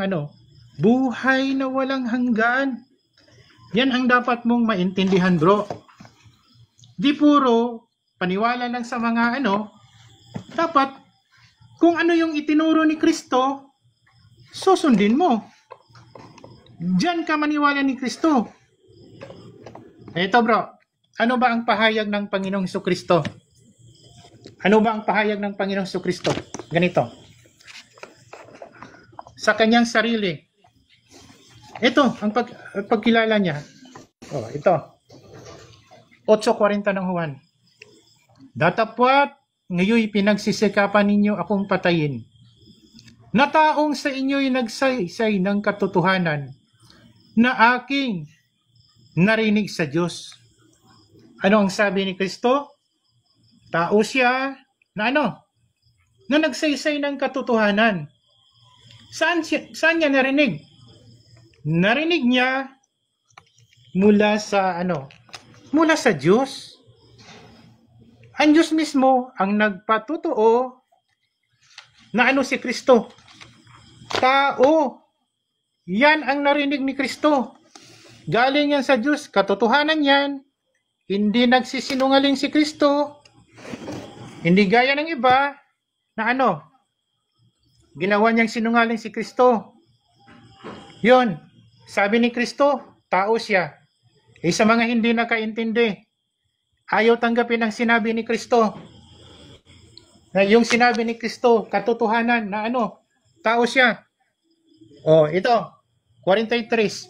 buhay na walang hanggan. Yan ang dapat mong maintindihan, bro. Di puro paniwala lang sa mga dapat kung ano yung itinuro ni Kristo, susundin mo. Diyan ka maniwala ni Kristo. Ito, bro. Ano ba ang pahayag ng Panginoong Hesukristo? Ano ba ang pahayag ng Panginoong Hesukristo? Ganito. Sa kanyang sarili. Ito, ang pagkilala niya. Ito. 8:40 ng Juan. Datapwat, ngayoy pinagsisikapan ninyo akong patayin. Na taong sa inyo'y nagsaysay ng katotohanan na aking narinig sa Diyos. Ano ang sabi ni Kristo? Tao siya na na nagsaysay ng katotohanan. Saan niya narinig? Narinig niya mula sa mula sa Diyos. Ang Diyos mismo ang nagpatutuo na si Kristo. Tao. Yan ang narinig ni Kristo. Galing yan sa Diyos. Katotohanan yan. Hindi nagsisinungaling si Kristo. Hindi gaya ng iba na ginawa niyang sinungaling si Kristo. Yun. Sabi ni Kristo, tao siya. Sa mga hindi nakaintindi, ayaw tanggapin ang sinabi ni Kristo. Na yung sinabi ni Kristo, katotohanan na tao siya. Ito, 43.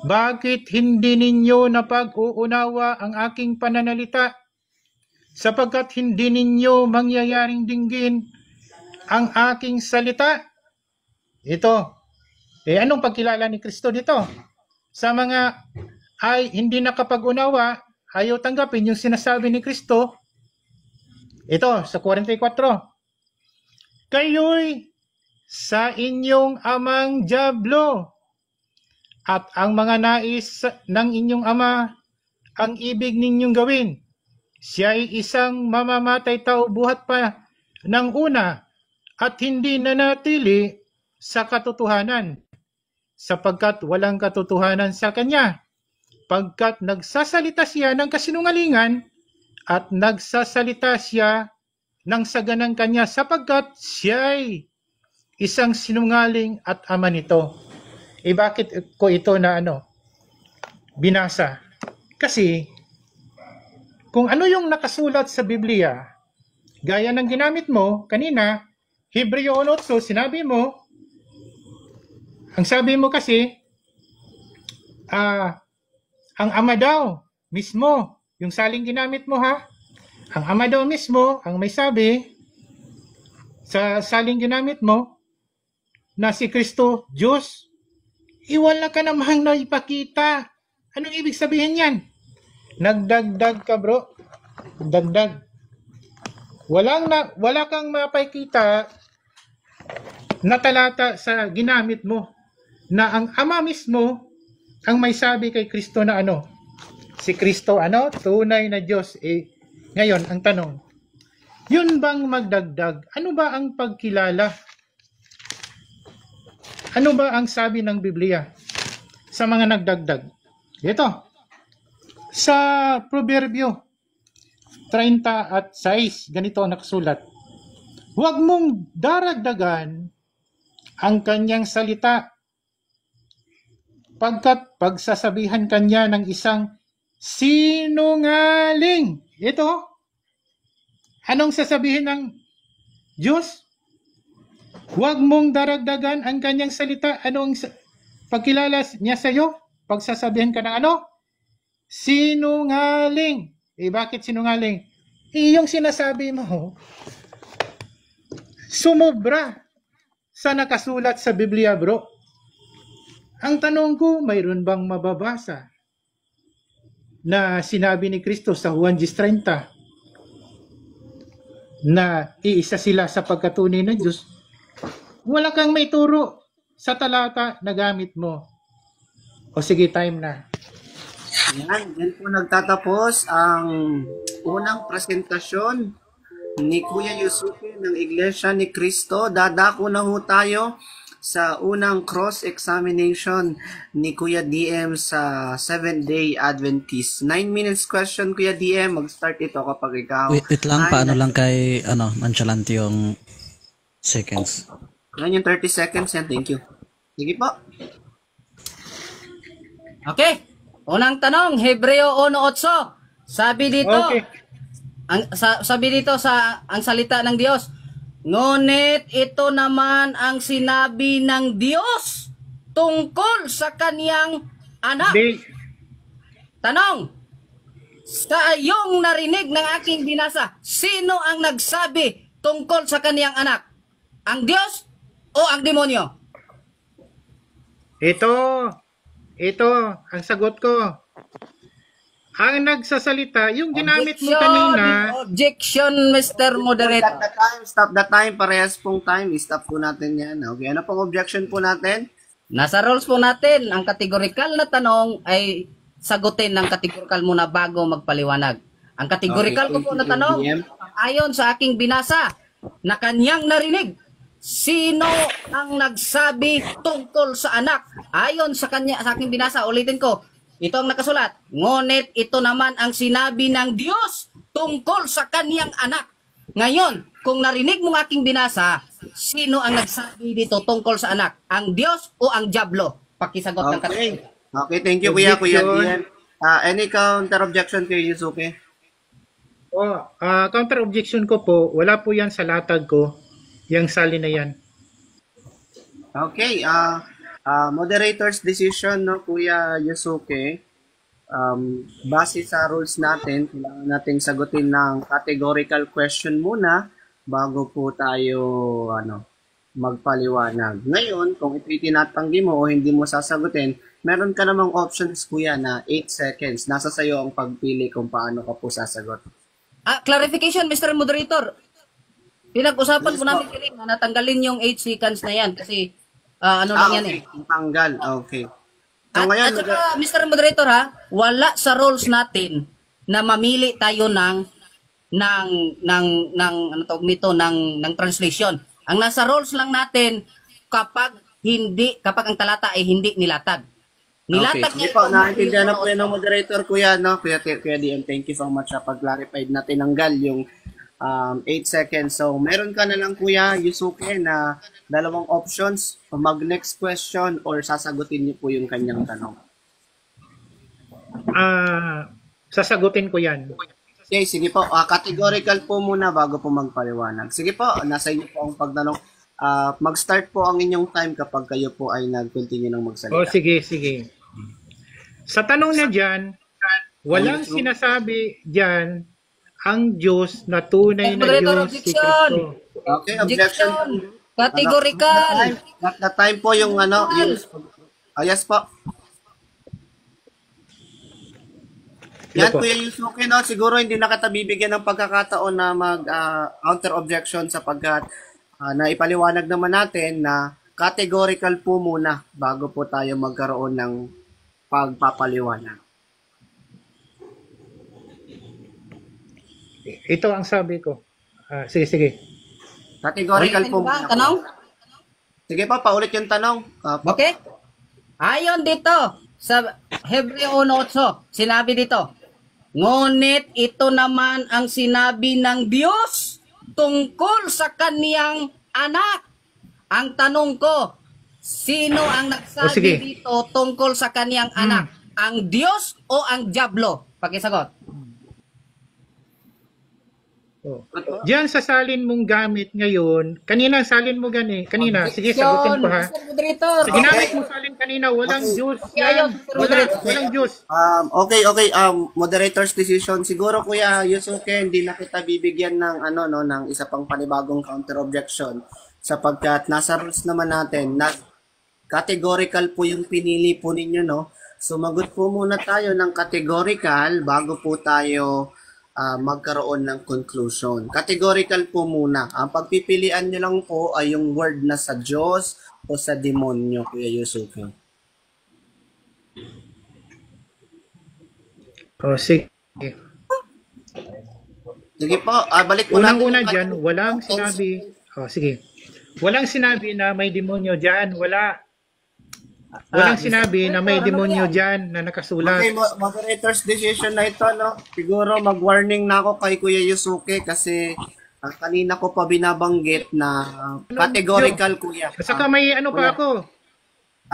Bakit hindi ninyo napag-uunawa ang aking pananalita? Sapagkat hindi ninyo mangyayaring dinggin ang aking salita. Ito. Anong pagkilala ni Kristo dito? Sa mga ay hindi nakapag-unawa, ayaw tanggapin yung sinasabi ni Kristo. Ito, sa 44. Kayo'y sa inyong amang dyablo, at ang mga nais ng inyong ama ang ibig ninyong gawin. Siya'y isang mamamatay tao buhat pa ng una at hindi nanatili sa katotohanan, sapagkat walang katotohanan sa kanya, pagkat nagsasalita siya ng kasinungalingan at nagsasalita siya ng saganang kanya, sapagkat siya'y isang sinungaling at ama nito. Bakit ko ito na binasa? Kasi kung ano yung nakasulat sa Biblia, gaya ng ginamit mo kanina, Hebreo 1:8, sinabi mo, Ang sabi mo kasi, ang Ama daw mismo, yung saling ginamit mo ha, ang Ama daw mismo, ang may sabi, sa saling ginamit mo, na si Kristo, Diyos, wala ka namang naipakita. Anong ibig sabihin yan? Nagdagdag ka bro. Dagdag. Wala kang mapakita na talata sa ginamit mo na ang Ama mismo ang may sabi kay Kristo na ano? Si Kristo ano? Tunay na Diyos. Ngayon, ang tanong, yun bang magdagdag? Ano ba ang pagkilala? Ano ba ang sabi ng Biblia sa mga nagdagdag? Ito, sa Proverbio 30:6, ganito nakasulat. Huwag mong daragdagan ang kanyang salita, pagkat pagsasabihan kanya ng isang sinungaling. Ito, anong sasabihin ng Diyos? Huwag mong daragdagan ang kanyang salita. Anong pagkilala niya sa iyo? Pagsasabihan ka ng ano? Sinungaling. Bakit sinungaling? Yung sinasabi mo, sumobra sa nakasulat sa Biblia, bro. Ang tanong ko, mayroon bang mababasa na sinabi ni Kristo sa Juan 10:30 na iisa sila sa pagkatunay ng Diyos? Wala kang maituro sa talata na gamit mo. O sige, time na. Yan po nagtatapos ang unang presentasyon ni Kuya Yusuke ng Iglesia ni Cristo. Dadako na ho tayo sa unang cross-examination ni Kuya DM sa Seventh-day Adventist. 9 minutes question, Kuya DM. Mag-start ito kapag ikaw. Wait lang, paano lang kay, nonchalant yung seconds. Yan yung 30 seconds yan. Thank you. Sige po. Okay. Unang tanong, Hebreo 1:8. Sabi dito, Okay. sabi dito sa ang salita ng Diyos, ngunit ito naman ang sinabi ng Diyos tungkol sa kaniyang anak. Tanong, sa iyong narinig ng aking binasa, sino ang nagsabi tungkol sa kaniyang anak? Ang Diyos o ang demonyo? Ito, ang sagot ko. Ang nagsasalita, yung ginamit mo kanina. Objection, Mr. Moderator. Stop the time. Parehas pong time. Stop po natin yan. Okay, ano pong objection po natin? Nasa rules po natin, ang categorical na tanong ay sagutin ng categorical muna bago magpaliwanag. Ang categorical ko po na tanong, ayon sa aking binasa, na kanyang narinig, sino ang nagsabi tungkol sa anak? Ayon sa aking binasa, ulitin ko, ito ang nakasulat. Ngunit ito naman ang sinabi ng Diyos tungkol sa kaniyang anak. Ngayon, kung narinig mo aking binasa, sino ang nagsabi dito tungkol sa anak? Ang Diyos o ang Diablo? Pakisagot ng Okay. Okay, thank you, Kuya DM. Any counter objection kay Yusuke? Counter objection ko po, wala po yan sa latag ko, yung sali na yan. Okay, moderator's decision, no, Kuya Yusuke. Base sa rules natin, kailangan nating sagutin ng categorical question muna bago po tayo magpaliwanag. Ngayon, kung ito'y tinatanggi mo o hindi mo sasagutin, meron ka namang options, Kuya, na 8 seconds. Nasa sayo ang pagpili kung paano ka po sasagot. Clarification, Mr. Moderator. Pinag-usapan po namin kanina na natanggalin yung 8 seconds na yan kasi lang yan eh. Tanggal. Okay. So, At saka, Mr. Moderator wala sa rules natin na mamili tayo ng translation. Ang nasa rules lang natin kapag ang talata ay hindi nilatag. Nilatag Sige po, naintindihan na po yun ng moderator, Kuya, no? Kuya DM, thank you so much sa pag-clarified na tinanggal yung 8 seconds. So, meron ka na lang, Kuya Yusuke, na dalawang options. Mag-next question or sasagutin niyo po yung kanyang tanong. Sasagutin ko yan. Okay, sige po. Categorical po muna bago po magpaliwanag. Sige po, nasa inyo po ang pagtanong. mag-start po ang inyong time kapag kayo po ay nag-continue ng O magsalita. sige, sige. Sa tanong na dyan, walang sinasabi dyan ang Diyos na tunay na Moderator, Diyos si objection! Kristo. Okay, objection. Objection! Categorical! Not the time po yung yes po. Yan, po. Kuya Yusuke, no? Siguro hindi na kita bibigyan ng pagkakataon na mag-counter objection sapagkat naipaliwanag naman natin na categorical po muna bago po tayo magkaroon ng pagpapaliwanag. Ito ang sabi ko. Sige, sige. Categorical po Ba, muna. tanong? Sige pa, paulit yung tanong. Okay? Ayon dito sa Hebreo 1:8, sinabi dito, ngunit ito naman ang sinabi ng Diyos tungkol sa kaniyang anak. Ang tanong ko, sino ang sige. nagsabi dito tungkol sa kaniyang anak? Ang Diyos o ang Diablo? Pakisagot. Oh. Diyan sa salin mong gamit ngayon, kanina salin mo gani, kanina, sige sagutin ko ha. Mr. Moderator. Sa ginamit mo salin kanina, walang Diyos yan. Walang Diyos. Okay. Moderator's decision. Siguro Kuya Yusuke, hindi na kita bibigyan ng ng isa pang panibagong counter objection sapagkat nasa rules naman natin na categorical po yung pinili po ninyo, no? Sumagot po muna tayo ng categorical bago po tayo magkaroon ng conclusion. Categorical po muna. Ang pagpipilian nyo lang po ay yung word na sa Diyos o sa demonyo, Kuya Yusuke. Oh, sige. Sige po, balik po natin. Unang-una dyan, walang sinabi. Oh, sige. Walang sinabi na may demonyo dyan. Walang sinabi na may demonyo dyan na nakasulat. Okay, moderator's decision na ito, no? Siguro mag-warning na ako kay Kuya Yusuke kasi kanina ko pa binabanggit na categorical, Kuya. Saka may ano pa ako.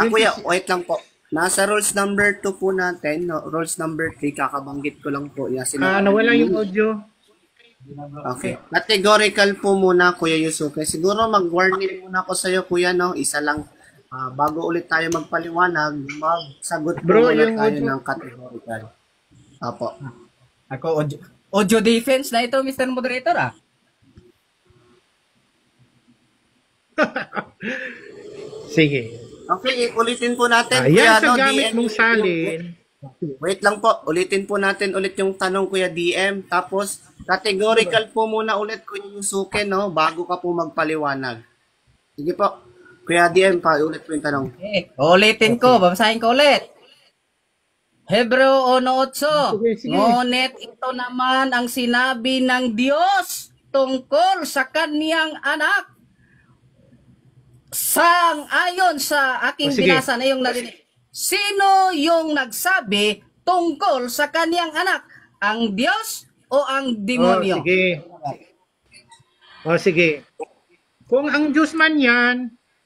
Kuya, wait lang po. Nasa rules number 2 po natin, no? Rules number 3, kakabanggit ko lang po. Nawala yung audio. Okay. Categorical po muna, Kuya Yusuke. Siguro mag-warning muna ako sa'yo, Kuya, no? Isa lang. Bago ulit tayo magpaliwanag, magsagot po Bro, muna yung tayo audio. ng categorical. Apo. Ako, audio defense na ito, Mr. Moderator, ah. Sige. Okay, ulitin po natin. Yan Kuya, sa gamit DM, mong salin. Wait lang po, ulitin po natin ulit yung tanong, Kuya DM. Tapos, categorical po muna ulit, Kuya Yusuke, no? Bago ka po magpaliwanag. Sige po. Kuya DM, pa ulit po yung tanong. Ulitin ko, babasahin ko ulit. Hebreo 1:8. Sige. Ngunit ito naman ang sinabi ng Diyos tungkol sa kaniyang anak. Ayon sa aking Sige. binasa na yung narinig. Sino yung nagsabi tungkol sa kaniyang anak? Ang Diyos o ang demonyo? Sige. Sige. Kung ang Diyos man yan,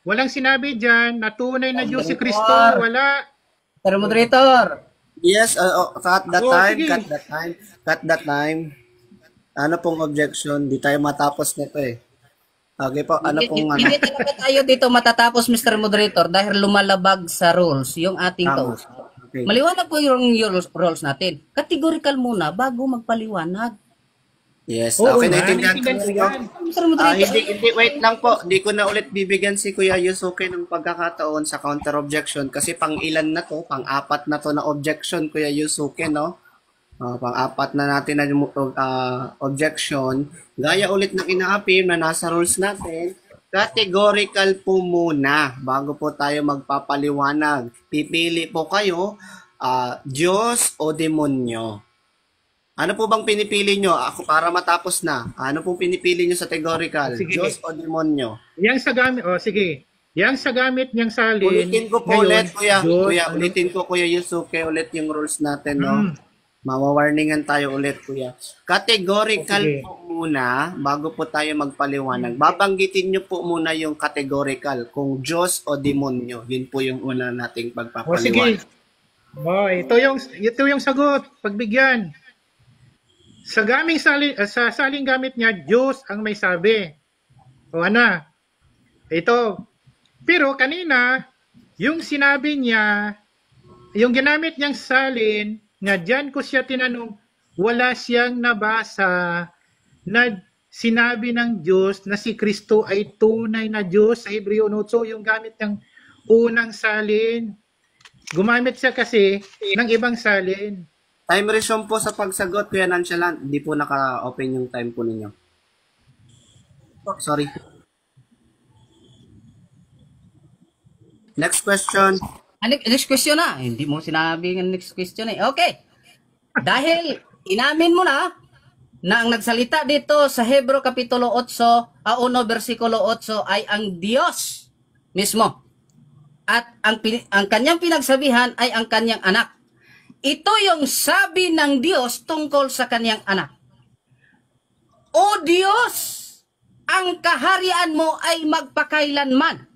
walang sinabi dyan na tunay na Diyos si Kristo. Wala. Mr. Moderator. Yes, cut sige. that time. Ano pong objection? Di tayo matapos nito eh. Okay po, ano pong ano? Hindi talaga tayo dito matatapos, Mr. Moderator, dahil lumalabag sa rules yung ating Tama. kausap. Okay. Maliwanag po yung rules natin. Categorical muna bago magpaliwanag. Yes, Oo, okay, naiintindihan naiintindihan ko. ko yan. Mr. Moderator, Hindi, wait lang po. Hindi ko na ulit bibigyan si Kuya Yusuke ng pagkakataon sa counter objection kasi pang ilan na to, pang-apat na to na objection, Kuya Yusuke, no? Pang-apat na natin na objection. Gaya ulit ng ina-appear na nasa rules natin, categorical po muna bago po tayo magpapaliwanag. Pipili po kayo, Diyos o demonyo. Ano po bang pinipili nyo? Ako para matapos na. Ano pong pinipili nyo sa categorical? Sige. Diyos o demonyo? Yang sa gamit, sige. Yang sa gamit niyang salin. Ulitin ko po ngayon, ulit, Kuya. Diyos, Ulitin ko, Kuya Yusuke, ulit yung rules natin, no? Mawawarningan tayo ulit, Kuya. Categorical Okay. po muna, bago po tayo magpaliwanag. Babanggitin nyo po muna yung categorical, kung Diyos o demonyo. Yun po yung una nating sige. pagpapaliwanag. Ito yung sagot. Pagbigyan. Sa saling gamit niya, Diyos ang may sabi. O ana, ito. Pero kanina, yung sinabi niya, yung ginamit niyang salin, nga dyan ko siya tinanong, wala siyang nabasa na sinabi ng Diyos na si Kristo ay tunay na Diyos sa Hebreo 8, yung gamit ng unang salin. Gumamit siya kasi ng ibang salin. Time resume po sa pagsagot, Kuya Nonchalant. Hindi po naka-open yung time po ninyo. Sorry. Next question. Next question na. Hindi mo sinabi ng next question eh. Okay. Dahil inamin mo na ang nagsalita dito sa Hebreo Kapitulo 8, 1 versikulo 8 ay ang Diyos mismo. At ang kanyang pinagsabihan ay ang kanyang anak. Ito yung sabi ng Diyos tungkol sa kanyang anak. O Diyos, ang kaharian mo ay magpakailanman.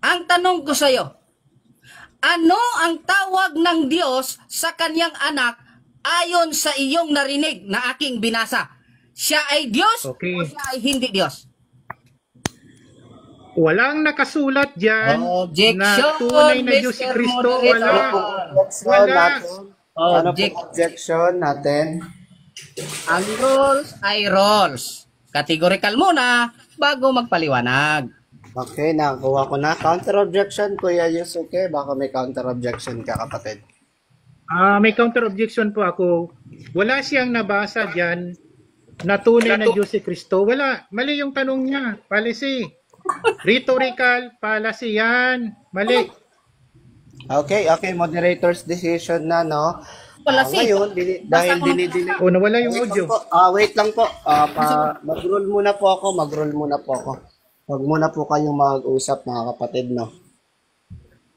Ang tanong ko sa iyo, ano ang tawag ng Diyos sa kanyang anak ayon sa iyong narinig na aking binasa? Siya ay Diyos o siya ay hindi Diyos? Walang nakasulat dyan Objection, na tunay na Diyos si Mr. Kristo. Moderator. Wala. Ano po objection natin? Ang rules ay rules. Categorical muna bago magpaliwanag. Okay, nakakuha ko na. Counter objection, Kuya Yusuke. Baka may counter objection ka, kapatid. May counter objection po ako. Wala siyang nabasa dyan na tunay na Diyos si Kristo. Wala. Mali yung tanong niya. Policy. Rhetorical fallacy yan. Mali. Okay. Moderator's decision na, no? Policy. Ngayon, dahil dinidelay. O, nawala yung audio. Wait lang po. Mag-roll muna po ako. Huwag muna po kayong mag-usap, mga kapatid, no?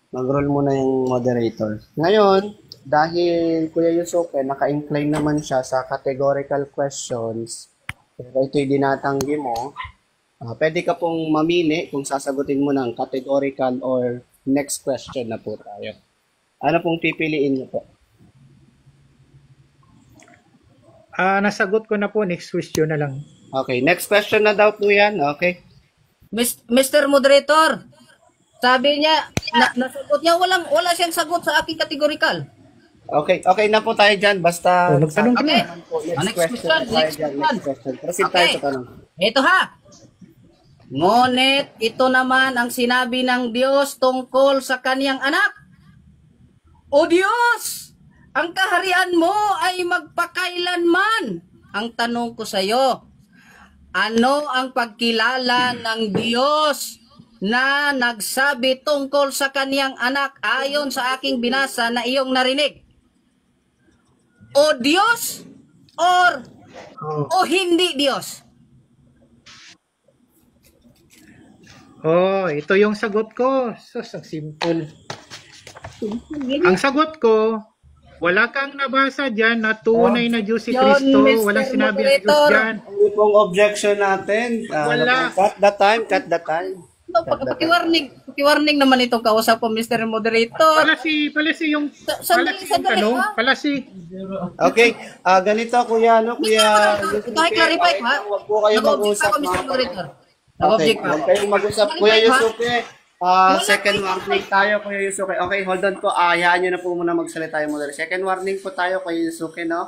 Mag-roll muna yung moderator. Ngayon, dahil Kuya Yusuke, naka-incline naman siya sa categorical questions, pero ito'y dinatanggi mo, pwede ka pong mamili kung sasagutin mo ng categorical or next question na po tayo. Ano pong pipiliin niyo po? Nasagot ko na po. Next question na lang. Okay, next question na daw po yan. Okay. Mr. Moderator, sabi niya, nasagot niya, wala siyang sagot sa aking categorical. Okay na po tayo dyan. Basta Magtanong ka Okay. na. next question. Next question. Proceed tayo sa tanong. Ito ha. Ngunit ito naman ang sinabi ng Diyos tungkol sa kaniyang anak. O Diyos, ang kaharian mo ay magpakailanman. Ang tanong ko sa iyo, ano ang pagkilala ng Diyos na nagsabi tungkol sa kaniyang anak ayon sa aking binasa na iyong narinig? O Diyos o hindi Diyos? Ito yung sagot ko. Sus, ang simple. Ang sagot ko, wala kang nabasa dyan na tunay na Diyos si Kristo. Walang sinabi ang Diyos dyan. Ano pong objection natin? Wala. Cut the time. No, pakiwarning naman itong kausap ko, Mr. Moderator. Palasi yung Sandali, tanong. ha? Palasi. Okay, ganito kuya, kuya. Ito ay clarify ko, ha? Huwag po kayo mag-usap, Nag-object ako, Mr. mga Moderator. Okay, Nag-object ako. huwag kayong mag-usap. Kuya Yusuke, second warning tayo, Kuya Yusuke. Okay, hold on po. Hayaan nyo na po muna magsalita yung moderator. Second warning po tayo, Kuya Yusuke, no?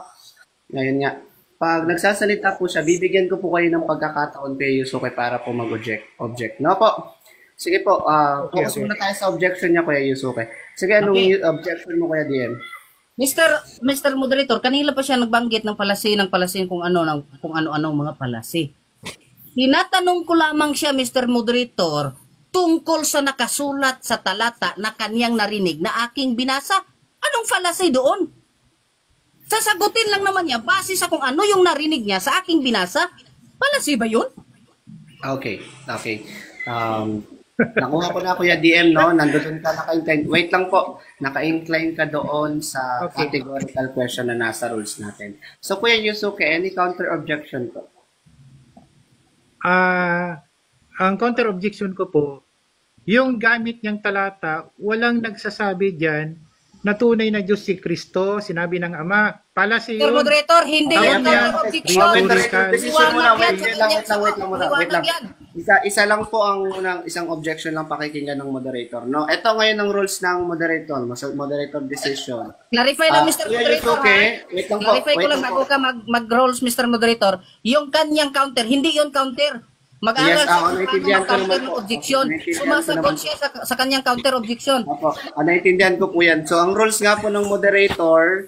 Ngayon nga. Pag nagsasalita po siya, bibigyan ko po kayo ng pagkakataon, Kuya Yusuke, para po mag-object. No po? Sige po, focus muna tayo sa objection niya, Kuya Yusuke. Sige, anong objection mo, Kuya DM? Mr. Moderator, kanila pa siya nagbanggit ng palasi kung ano-anong mga palasi. Tinatanong ko lamang siya, Mr. Moderator, tungkol sa nakasulat sa talata na kanyang narinig na aking binasa. Anong fallacy doon? Sasagutin lang naman niya base sa kung ano yung narinig niya sa aking binasa. Fallacy ba yun? Okay. Nakuha ko na, Kuya DM, no? Nandoon ka, naka-incline. Wait lang po. Naka-incline ka doon sa categorical question na nasa rules natin. So, Kuya Yusuke, any counter objection po? Ang counter objection ko po, yung gamit niyang talata, walang nagsasabi dyan na tunay na Diyos si Kristo, sinabi ng Ama. Palasi Mr. yun. Moderator, hindi Tawag yung yan. counter objection. Rhetorical. Decision muna. Wait lang. Isa lang po ang isang objection lang pakikinggan ng moderator, no? Ito ngayon ang rules ng moderator, moderator decision. Clarify lang, Mr. Kuya Moderator. Yusuke, Ha? wait lang po. Clarify ko Wait lang lang bago po. ka mag-rolls, Mr. Moderator. Yung kanyang counter, hindi yung counter. Mag-aral Yes, siya kung naiintindihan paano ko naman mag-counter ng po. objection. Naiintindihan ko Sumasagot naman siya sa kanyang counter objection. Opo, naiintindihan ko po yan. So, ang rules nga po ng moderator,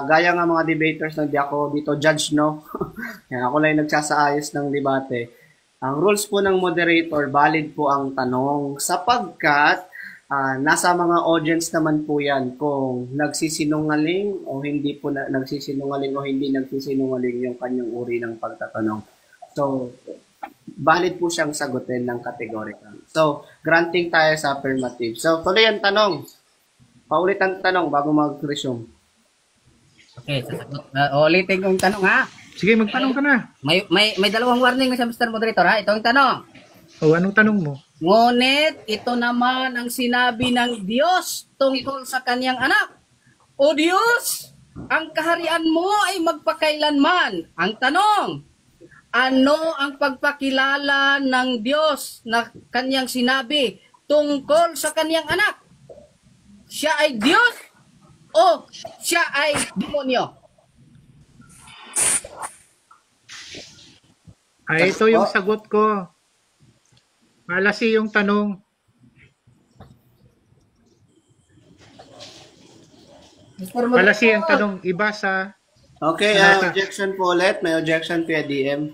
gaya nga mga debaters na di ako dito judge, no? Yan, ako lang yung nagsasaayos ng debate. Ang rules po ng moderator, valid po ang tanong sapagkat nasa mga audience naman po yan kung nagsisinungaling o hindi po nagsisinungaling o hindi nagsisinungaling yung kanyang uri ng pagtatanong. So, valid po siyang sagutin ng categorical. So, granting tayo sa affirmative. So, tuloy ang tanong. Paulit ang tanong bago mag-resume. Okay, sasagot. Ulitin kong tanong, ha? Sige, magtanong ka na. May dalawang warning sa Mr. Moderator, ha? Ito ang tanong. O, anong tanong mo? Ngunit ito naman ang sinabi ng Diyos tungkol sa kanyang anak. O Diyos, ang kaharian mo ay magpakailanman. Ang tanong, ano ang pagpakilala ng Diyos na kanyang sinabi tungkol sa kanyang anak? Siya ay Diyos o siya ay demonyo? Ito yung sagot ko. Malasi yung tanong. Mr. Malasi ang tanong. Iba sa... Okay, objection po ulit. May objection kaya DM.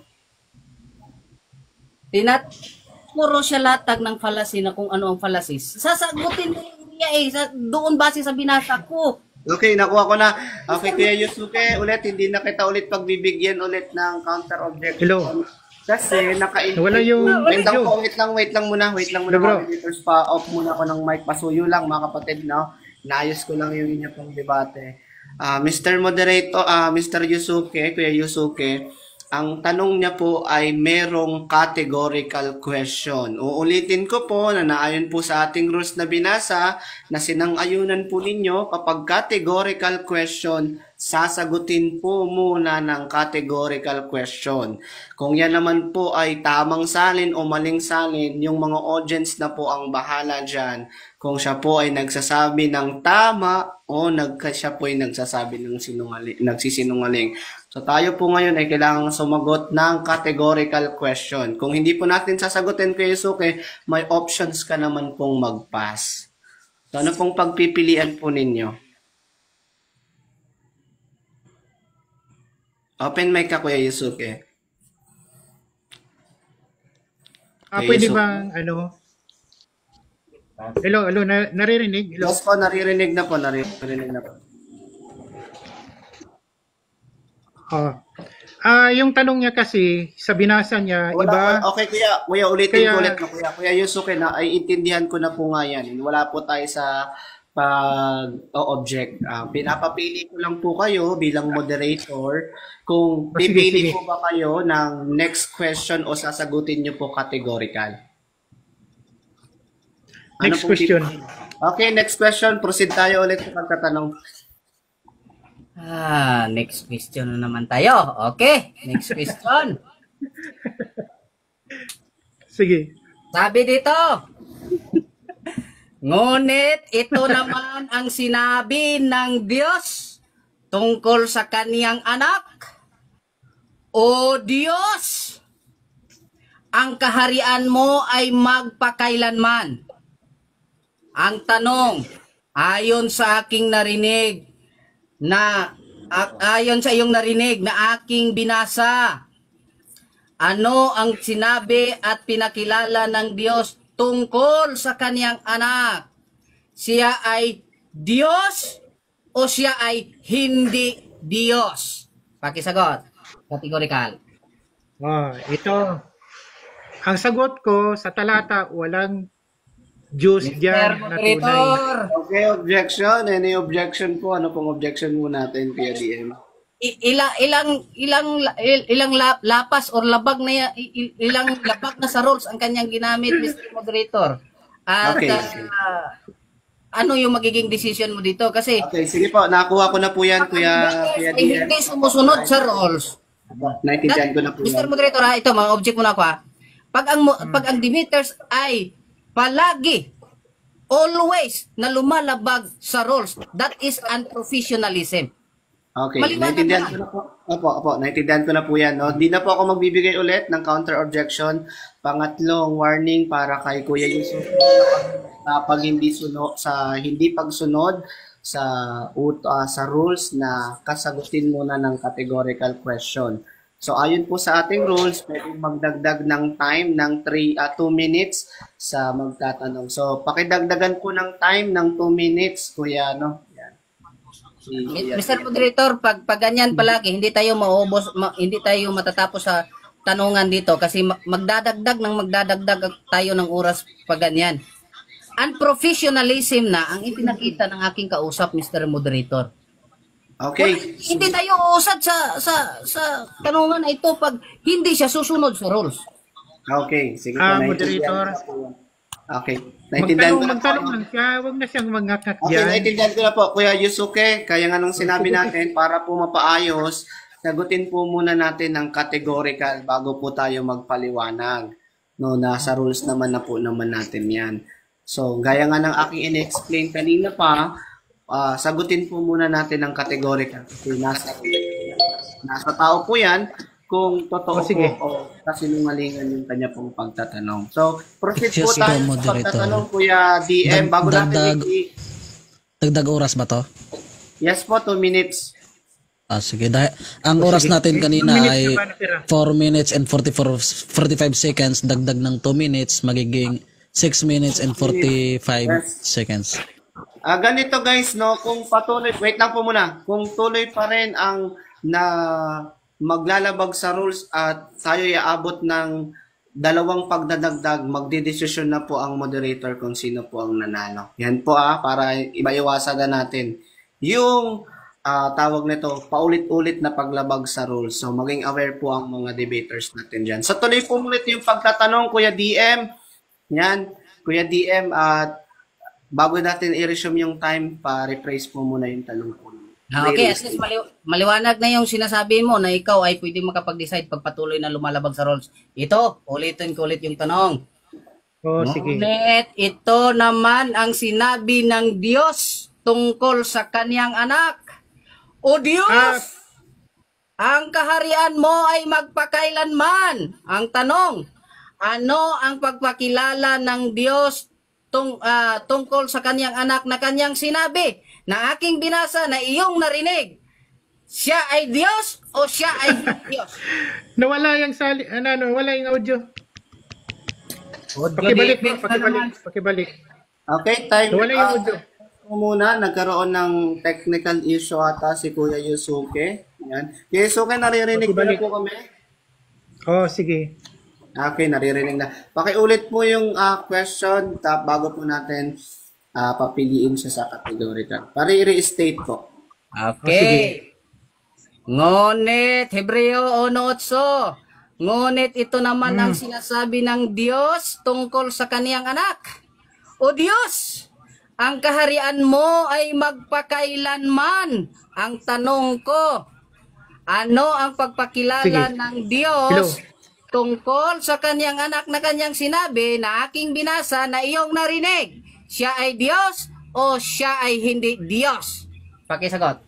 Puro siya latag ng fallacy na kung ano ang fallacy. Sasagutin niya doon base sa binasa ko. Okay, nakuha ko na. Okay, Kuya Yusuke, ulit, hindi na kita ulit pagbibigyan ulit ng counter objection. Hello. Kasi naka-intend. Wala yung Wait lang video. po, wait lang muna. Hello, bro. Mga editors pa. Off muna ako ng mic. Pasuyo lang, mga kapatid, no? Naayos ko lang yung inyo pong debate. Mr. Moderator, Mr. Yusuke, Kuya Yusuke, ang tanong niya po ay merong categorical question. Uulitin ko po na naayon po sa ating rules na binasa na sinang-ayunan po ninyo kapag categorical question, sasagutin po muna ng categorical question. Kung yan naman po ay tamang salin o maling salin, yung mga audience na po ang bahala dyan. Kung siya po ay nagsasabi ng tama o siya po ay nagsasabi ng nagsisinungaling. So tayo po ngayon ay kailangang sumagot ng categorical question. Kung hindi po natin sasagutin, Kuya Yusuke, may options ka naman pong mag-pass. So ano pong pagpipilian po ninyo? Open mic ka, Kuya Yusuke. Pwede bang ano? Hello, naririnig? Hello? Yes po, naririnig na po. Naririnig na po. Yung tanong niya kasi, sa binasa niya, iba. Okay, kuya ulitin Kaya- ko ulit na kuya. Kuya Yusuke, na ay intindihan ko na po nga yan. Wala po tayo sa pag-object. Pinapapili ko lang po kayo bilang moderator kung Sige, pipili sige. po ba kayo ng next question o sasagutin niyo po categorical. Next pong question. pipili? Okay, next question. Proceed tayo ulit sa pagtatanong. Next question na naman tayo. Okay, next question. Sige. Sabi dito, ngunit ito naman ang sinabi ng Diyos tungkol sa kaniyang anak. O Diyos, ang kaharian mo ay magpakailanman. Ang tanong, ayon sa aking narinig, ayon sa iyong narinig na aking binasa, ano ang sinabi at pinakilala ng Diyos tungkol sa kaniyang anak? Siya ay Diyos o siya ay hindi Diyos? Pakisagot. Categorical. Ito. Ang sagot ko sa talata, walang Diyos dyan na tunay. Moderator, Okay, objection. Any objection po? Ano pong objection mo natin, Kuya DM? ilang lapas or labag na ilang labag na sa rules ang kanyang ginamit, Mr. Moderator. At Okay. ano yung magiging decision mo dito? Kasi Okay, sige po. Nakuha ko na po yan, Kuya ay DM. hindi sumusunod sa rules. Naintindihan ko na po Mr. yan. Moderator, ito, mga object muna ako ha. Pag ang Demeters ay palagi, always na lumalabag sa rules, that is unprofessionalism. Okay, Maliwanag naintindihan na. ko na po. Opo, naintindihan ko na po yan. No? Di na po ako magbibigay ulit ng counter objection. Pangatlong warning para kay Kuya Yusuf pag hindi pagsunod sa rules na kasagutin muna ng categorical question. So ayon po sa ating rules, pwedeng magdagdag ng time ng 2 minutes sa magtatanong. So pakidagdagan po ng time ng 2 minutes, Kuya, no? Yan. Mr. Moderator, pag ganyan palagi, hindi tayo hindi tayo matatapos sa tanungan dito kasi magdadagdag tayo ng oras pag ganyan. Unprofessionalism na ang ipinakita ng aking kausap, Mr. Moderator. Okay. Hindi tayo uusad sa tanungan na ito pag hindi siya susunod sa rules. Okay, sige po. Moderator. Okay, naintindihan ko na po. Magtanong lang siya, wag na siyang mangakat Okay, dyan. naintindihan ko na po. Kuya Yusuke, kaya nga nung sinabi natin, para po mapaayos, sagutin po muna natin ng categorical bago po tayo magpaliwanag. No, nasa rules naman na po naman natin yan. So, gaya nga ng aking in-explain kanina pa, sagutin po muna natin ng categorical. Kasi nasa tao po yan kung totoo po o kasinungalingan yung kanya pong pagtatanong. So, proceed po Yes, tayo sa moderator. pagtatanong, Kuya DM. Bago natin Dagdag oras ba to? Yes po, 2 minutes. Sige. Ang oras natin kanina 2 minutes ay na ba natira? 4 minutes and 45 seconds. Dagdag ng 2 minutes, magiging 6 minutes and 45 seconds. Ganito guys, no, kung patuloy, wait lang po muna, kung tuloy pa rin ang maglalabag sa rules at tayo iaabot ng 2 pagdadagdag, magdidesisyon na po ang moderator kung sino po ang nanalo. Yan po para maiwasan na natin yung tawag nito, paulit-ulit na paglabag sa rules. So maging aware po ang mga debaters natin dyan. So tuloy po ulit yung pagtatanong, Kuya DM. Yan, Kuya DM, at bago natin i-resume yung time, pa-rephrase po muna yung tanong po. Okay, at least maliwanag na yung sinasabi mo na ikaw ay pwede makapag-decide pag patuloy na lumalabag sa rules. Ito, ulitin ko ulit yung tanong. Sige. Ngunit ito naman ang sinabi ng Diyos tungkol sa kaniyang anak. O Diyos, ang kaharian mo ay magpakailanman. Ang tanong, ano ang pagpakilala ng Diyos tungkol sa kaniyang anak na kaniyang sinabi na aking binasa na iyong narinig? Siya ay Diyos o siya ay Diyos? Nawala yung wala yung audio. Pakibalik. Okay, time. Nawala yung audio. Muna, nagkaroon ng technical issue ata si Kuya Yusuke. Yan. Kuya Yusuke, naririnig ko na po kami. Sige. Okay, naririnig na. Pakiulit po yung question bago po natin papiliin siya sa categorical. Para i-restate po. Okay. Ngunit, Hebreo 1:8. Ngunit ito naman ang sinasabi ng Diyos tungkol sa kaniyang anak. O Diyos, ang kaharian mo ay magpakailanman. Ang tanong ko, ano ang pagpakilala ng Diyos tungkol sa kaniyang anak na kaniyang sinabi na aking binasa na iyong narinig? Siya ay Diyos o siya ay hindi Diyos? Pakisagot.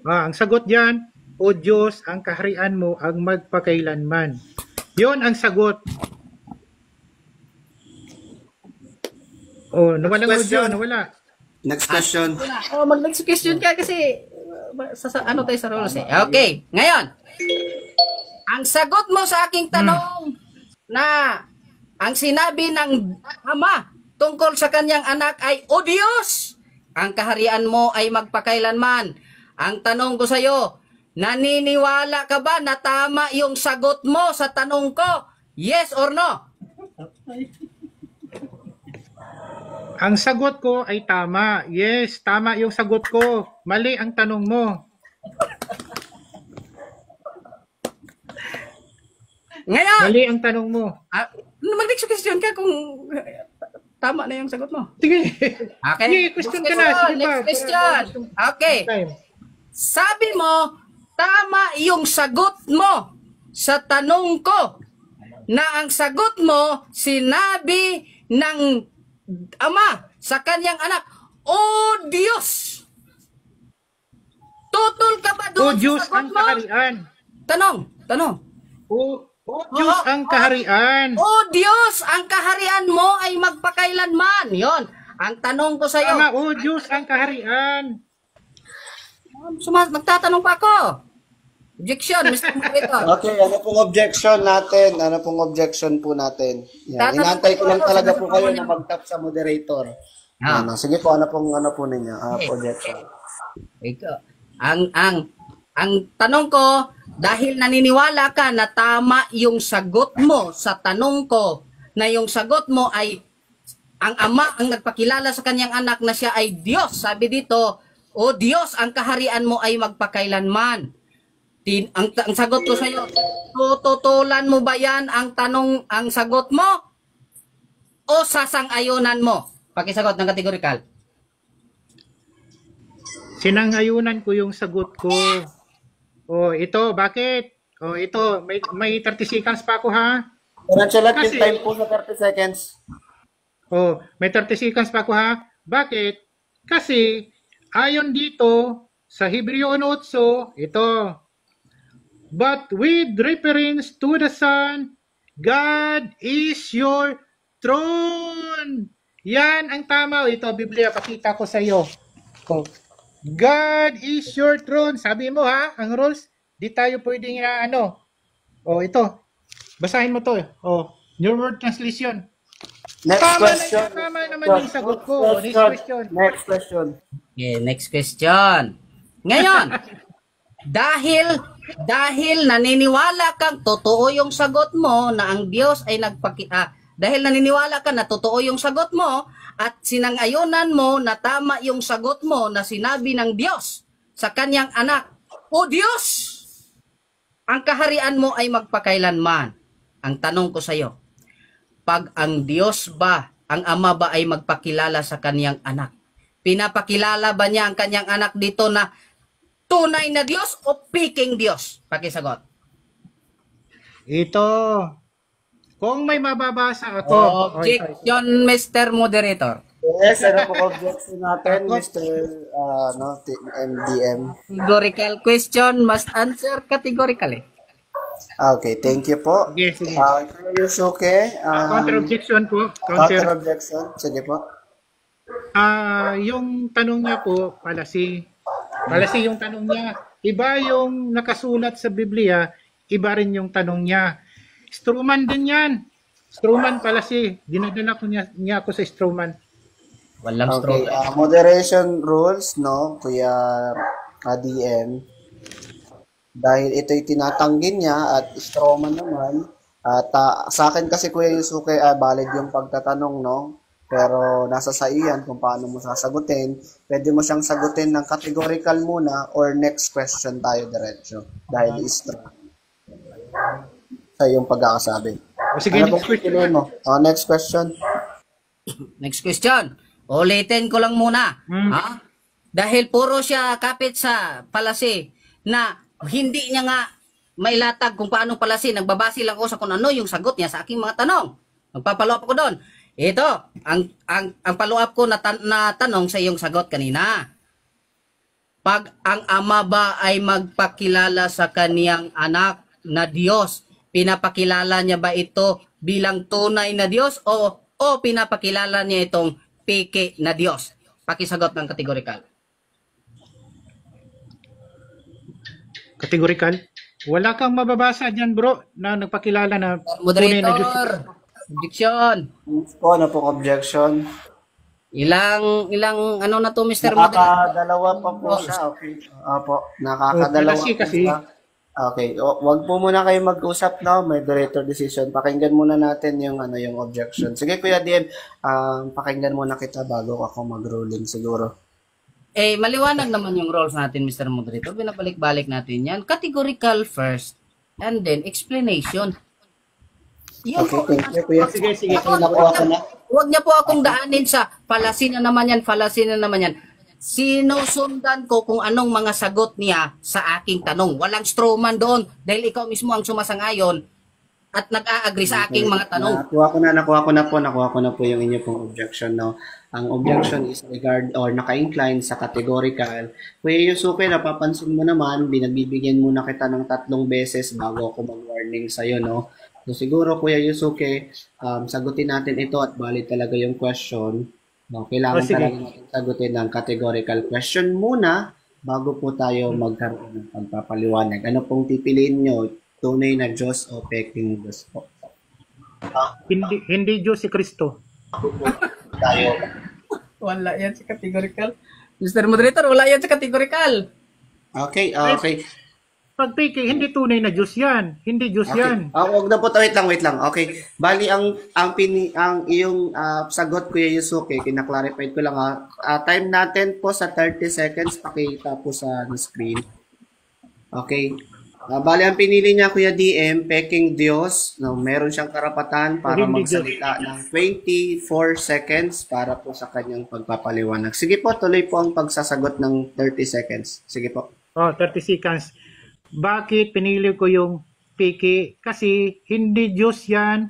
Ang sagot diyan, o Diyos, ang kaharian mo ang magpakailanman. 'Yon ang sagot. Nawala ng audio, nawala. Next question. Mag-next question ka kasi ano tayo sa rules eh. Okay, ngayon. Ang sagot mo sa aking tanong na ang sinabi ng Ama tungkol sa kanyang anak ay, O Diyos, ang kaharian mo ay magpakailanman. Ang tanong ko sa iyo, naniniwala ka ba na tama yung sagot mo sa tanong ko? Yes or no? Ang sagot ko ay tama. Yes, tama yung sagot ko. Mali ang tanong mo. Ngayon, Mali ang tanong mo. mag-next question ka kung tama na yung sagot mo. Sige. Okay. Sige, question ka na. Sige Next pa. question. Okay. Time. Sabi mo, tama yung sagot mo sa tanong ko na ang sagot mo sinabi ng Ama sa kanyang anak, O Diyos! Tutol ka ba O doon Diyos sa ang sagot mo? kaharian. Tanong. O Diyos ang kaharian. O Diyos, ang kaharian mo ay magpakailanman. Yon. Ang tanong ko sa iyo. Tama, O Diyos ang kaharian. Magtatanong pa ako. Objection, Mr. Moderator. Okay, ano pong objection natin? Ano pong objection po natin? Yan. Inantay ko lang talaga po kayo na mag-tap sa moderator. Ah. Ano, sige po, ano po ninyo? Objection. Ikaw. Ang tanong ko, dahil naniniwala ka na tama yung sagot mo sa tanong ko, na yung sagot mo ay ang Ama ang nagpakilala sa kanyang anak na siya ay Diyos. Sabi dito, O Diyos, ang kaharian mo ay magpakailanman. Ang sagot ko sa iyo, tututulan mo ba yan ang sagot mo? O sasang-ayunan mo? Pakisagot ng kategorikal. Sinangayunan ko yung sagot ko. O ito, bakit? O ito, may 30 seconds pa ako ha? Financial Kasi- time po sa 30 seconds. Oh, may 30 seconds pa ako ha. Bakit? Kasi ayon dito sa Hebreo 8, ito. But with reference to the Son, God is your throne. Yan ang tama. Ito, Biblia, pakita ko sa iyo. Oh. God is your throne. Sabi mo ha, ang rules, di tayo pwedeng Oh, ito. Basahin mo to. Oh, New World Translation. Next question. Tama naman yung sagot ko. Next question. Next question. Okay, next question. Ngayon, dahil naniniwala kang totoo yung sagot mo na ang Diyos ay dahil naniniwala ka na totoo yung sagot mo at sinang-ayunan mo na tama yung sagot mo na sinabi ng Diyos sa kanyang anak, O Diyos, ang kaharian mo ay magpakailanman. Ang tanong ko sa iyo, pag ang Diyos ba, ang Ama ba ay magpakilala sa kanyang anak, pinapakilala ba niya ang kanyang anak dito na tunay na Diyos o peking Diyos? Pakisagot. Ito. Kung may mababasa ako. Objection, Mr. Moderator. Yes, ano po objection natin, Mr. MDM? Categorical question must answer categorically. Okay, thank you po. Yes, sige. Yusuke, Counter objection po. counter objection. Sige po. Yung tanong niya po, palasi yung tanong niya. Iba yung nakasulat sa Biblia, iba rin yung tanong niya. Struman din yan. Struman palasi. Dinadala ko niya ako sa Struman. Walang Okay, stroke. moderation rules, no, Kuya ADM. Dahil ito'y tinatanggi niya at Stroman naman. At sa akin kasi Kuya Yusuke, valid yung pagtatanong, no? Pero nasa sa iyo yan kung paano mo sasagutin. Pwede mo siyang sagutin ng categorical muna or next question tayo diretso. Dahil Stroman. Sa iyong pagkakasabi. O sige, Ano next pong question. pipiliin mo? Next question. Next question. Ulitin ko lang muna. Ha? Dahil puro siya kapit sa palasi na hindi niya nga mailatag kung paano palasi. Nagbabase lang ako sa kung ano yung sagot niya sa aking mga tanong. Magpapalo-up ko doon. Ito, ang follow-up ko na tanong sa iyong sagot kanina. Pag ang Ama ba ay magpakilala sa kaniyang anak na Diyos, pinapakilala niya ba ito bilang tunay na Diyos o pinapakilala niya itong peke na Diyos? Pakisagot ng kategorikal. Categorical. Wala kang mababasa dyan bro na nagpakilala na tunay na Diyos. Moderator, objection. Po, ano pong objection? Ilang ano na to, Mr. Moderator? Nakakadalawa pa po siya. Okay. Opo, nakakadalawa Kasi- po siya. Okay, wag po muna kayo mag-usap now, may director decision. Pakinggan muna natin yung objection. Sige Kuya DM, pakinggan muna kita bago ako mag-ruling siguro. Maliwanag naman yung roles natin, Mr. Moderator. Binabalik-balik natin yan. Categorical first, and then explanation. Yan Okay, po. thank you Kuya. Sige. Okay, nakuha ko na. Huwag niya po akong daanin sa fallacy na naman yan, fallacy na naman yan. sinusundan ko kung anong mga sagot niya sa aking tanong. Walang strawman doon dahil ikaw mismo ang sumasang-ayon at nag-a-agree sa aking mga tanong. Nakuha ko na po yung inyo pong objection, no? Ang objection is regard or naka-incline sa categorical. Kuya Yusuke, napapansin mo naman, binagbibigyan muna kita ng 3 beses bago ako mag-warning sa'yo, no? So siguro, Kuya Yusuke, sagutin natin ito at valid talaga yung question. No? Kailangan sige. talaga natin sagutin ng categorical question muna bago po tayo magkaroon ng pagpapaliwanag. Ano pong pipiliin nyo? Tunay na Diyos o peking Diyos po? Hindi Diyos si Kristo. Tayo. Wala yan sa categorical. Mr. Moderator, wala yan sa categorical. Okay. Pag peking, hindi tunay na Diyos yan. Hindi Diyos yan. Wag na po, wait lang. Okay. Bali ang iyong sagot, Kuya Yusuke, kina-clarify ko lang time natin po sa 30 seconds, pakita po sa screen. Okay. Bali ang pinili niya, Kuya DM, peking Diyos. No, meron siyang karapatan para Hindi magsalita ng 24 seconds para po sa kanyang pagpapaliwanag. Sige po, tuloy po ang pagsasagot ng 30 seconds. Sige po. 30 seconds. Bakit pinili ko yung peke? Kasi hindi Diyos yan.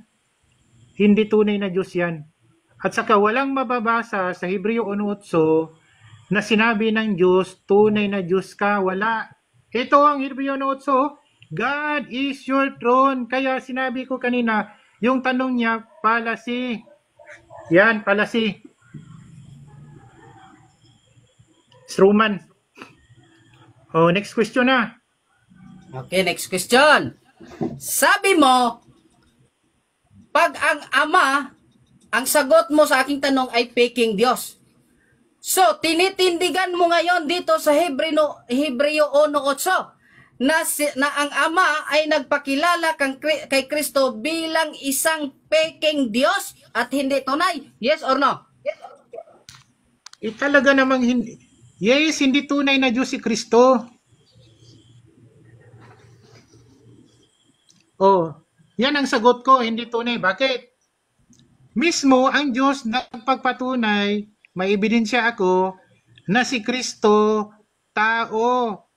Hindi tunay na Diyos yan. At saka walang mababasa sa Hebreo 1:8 na sinabi ng Diyos, tunay na Diyos ka. Wala. Ito ang Hebreo 1:8. God is your throne. Kaya sinabi ko kanina, yung tanong niya, palasi. Yan, palasi. Strowman. Next question na. Okay, next question. Sabi mo, pag ang Ama, ang sagot mo sa aking tanong ay peking Diyos. So, tinitindigan mo ngayon dito sa Hebreo 1:8 na ang Ama ay nagpakilala kay Kristo bilang isang peking Diyos at hindi tunay. Yes or no? Talaga namang hindi. Yes, hindi tunay na Diyos si Kristo. Yan ang sagot ko, hindi tunay. Bakit? Mismo ang Diyos nagpagpatunay, may ebidensya ako, na si Kristo, tao,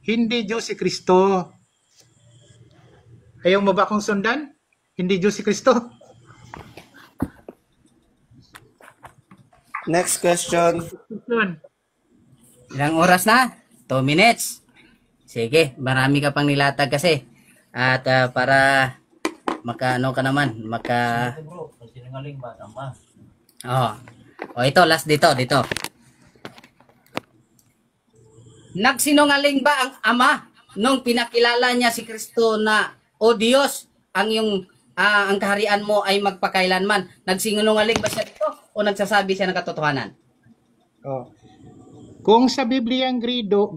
hindi Diyos si Kristo. Ayaw mo ba akong sundan? Hindi Diyos si Kristo? Next question. Ilang oras na? 2 minutes. Sige, marami ka pang nilatag kasi. At para maka-ano ka naman, ito, last dito. Nagsinungaling ba ang Ama nung pinakilala niya si Kristo na, O Diyos, ang kaharian mo ay magpakailanman? Nagsinungaling ba siya dito o nagsasabi siya ng katotohanan? Kung sa Bibliang Grego,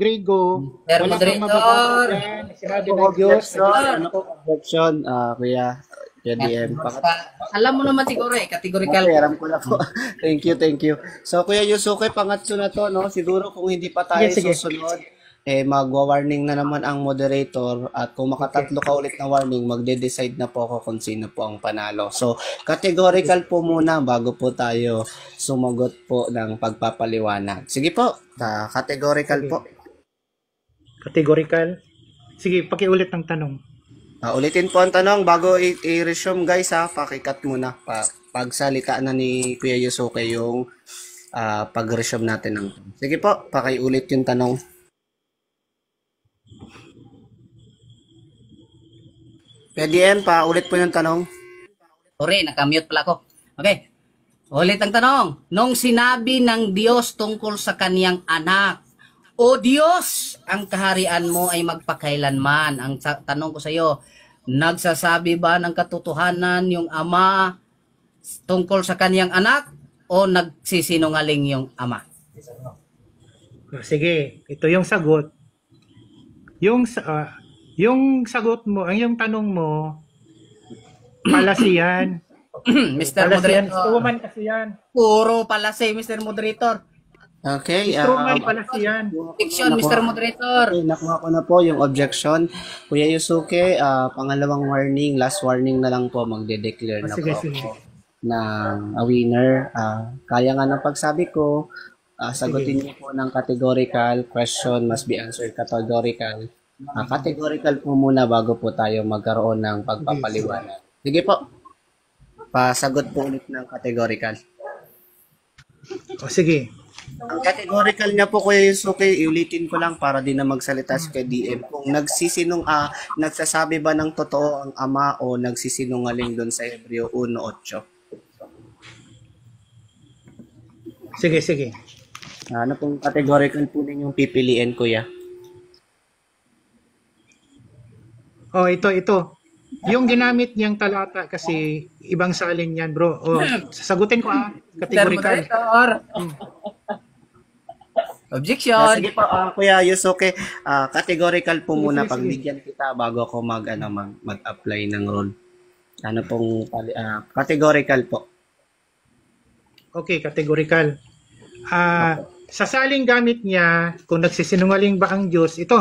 Sir wala kang Moderator. mababasa dyan. Sinabi ng Diyos. Objection, Kuya DM. Alam mo naman siguro categorical. Okay, alam ko na po. Thank you. So, Kuya Yusuke, pangatlo na to, no? Siguro kung hindi pa tayo Sige. susunod, magwa-warning na naman ang moderator at kung makatatlo ka ulit na warning, magde-decide na po ako kung sino po ang panalo. So, categorical po muna bago po tayo sumagot po ng pagpapaliwanag. Sige po, categorical po. Categorical. Sige, pakiulit ng tanong. Ulitin po ang tanong bago i-resume guys pakikat muna. Pagsalita na ni Kuya Yusuke yung pag-resume natin ng tanong. Sige po, pakiulit yung tanong. PDM, ulit po yung tanong. Sorry, nakamute pala ako. Okay. Ulit ang tanong. Nung sinabi ng Diyos tungkol sa kaniyang anak, O Diyos, ang kaharian mo ay magpakailanman. Ang tanong ko sa iyo, nagsasabi ba ng katotohanan yung Ama tungkol sa kaniyang anak o nagsisinungaling yung Ama? Sige, ito yung sagot. Yung sagot mo, yung tanong mo, palasiyan. Mr. Palasiyan. Moderator. Strowman kasi yan. Puro palasi, Mr. Moderator. Okay. Strowman palasiyan. Fiction, Mr. Moderator. Okay, nakuha ko na po yung objection. Kuya Yusuke, pangalawang warning, last warning na lang po, magde-declare na Sige. po ako ng a winner. Kaya nga ng pagsabi ko, Sagutin niyo po ng categorical. Question must be answered categorical. Categorical po muna bago po tayo magkaroon ng pagpapaliwanag. Sige po. Pasagot po ulit ng categorical. O sige. Ang categorical niya po Kuya Yusuke, iulitin ko lang para di na magsalita si Kuya DM. Kung nagsasabi ba ng totoo ang ama o nagsisinungaling doon sa Hebreo 1:8? Sige, sige. Ano pong categorical po ninyong pipiliin, Kuya? Oh, ito. Yung ginamit niyang talata kasi ibang salin yan, bro. Oh, sasagutin ko categorical. Moderator. Objection. Sige po, Kuya Yusuke, categorical po muna pagbigyan kita bago ako mag-apply ng rule. Ano pong categorical po? Okay, categorical. Sa saling gamit niya, kung nagsisinungaling ba ang Diyos, ito,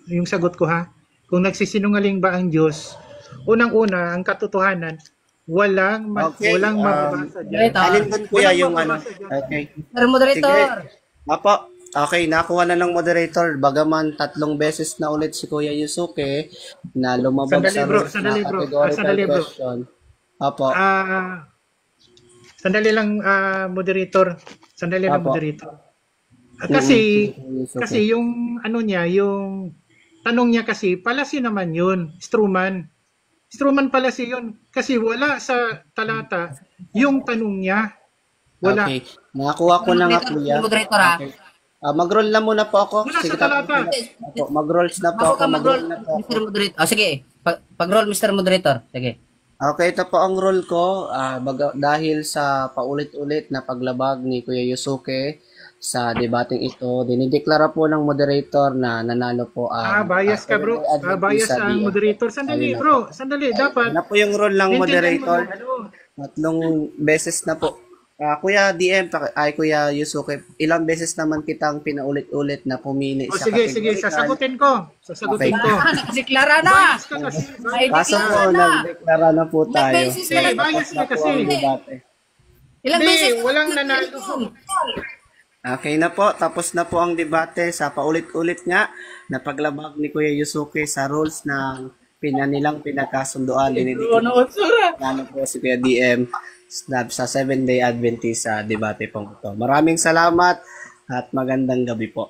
yung sagot ko ha. Kung nagsisinungaling ba ang Diyos, unang-una, ang katotohanan, walang mababasa dyan. Alin doon Kuya yung ano? Okay. Mr. Moderator. Sige. Apo, okay, nakuha na ng moderator. Bagaman 3 beses na ulit si Kuya Yusuke na lumabag sa rules na categorical question. Apo. Sandali lang, moderator. Sandali lang, Apo. moderator. Kasi yung ano niya, yung tanong niya kasi, palasi naman yun. Struman palasi yun. Kasi wala sa talata yung tanong niya. Wala. Okay. Nakakuha ko na nga Kuya. Moderator ha. Okay. Mag-roll na muna po ako. Wala Sige, sa talata. mag-rolls na po Ako ako. ka mag-roll, Mag-roll na po ako. Mr. Moderator. Sige. Pag-roll, Mr. Moderator. Sige. Okay, ito po ang role ko. Dahil sa paulit-ulit na paglabag ni Kuya Yusuke sa debating ito, dinideklara po ng moderator na nanalo po ang Bias ka, bro. Bias ang moderator. Sandali, bro. Sandali. Dapat. Ano po yung role ng moderator? Ano? 3 beses na po. Kuya DM, Kuya Yusuke, ilang beses naman kitang pinaulit-ulit na pumili sa Sige. categorical. Sasagutin ko. Nakadeklara na. Bias ka kasi. Kaso po, nagdeklara na po tayo. beses na bias ka kasi. Ilang Hindi, beses? walang nanalo. Okay na po, tapos na po ang debate sa paulit-ulit nga na paglabag ni Kuya Yusuke sa rules ng nilang pinagkasunduan. Ano po si Kuya DM sa 7-day Adventist sa debate pong ito. Maraming salamat at magandang gabi po.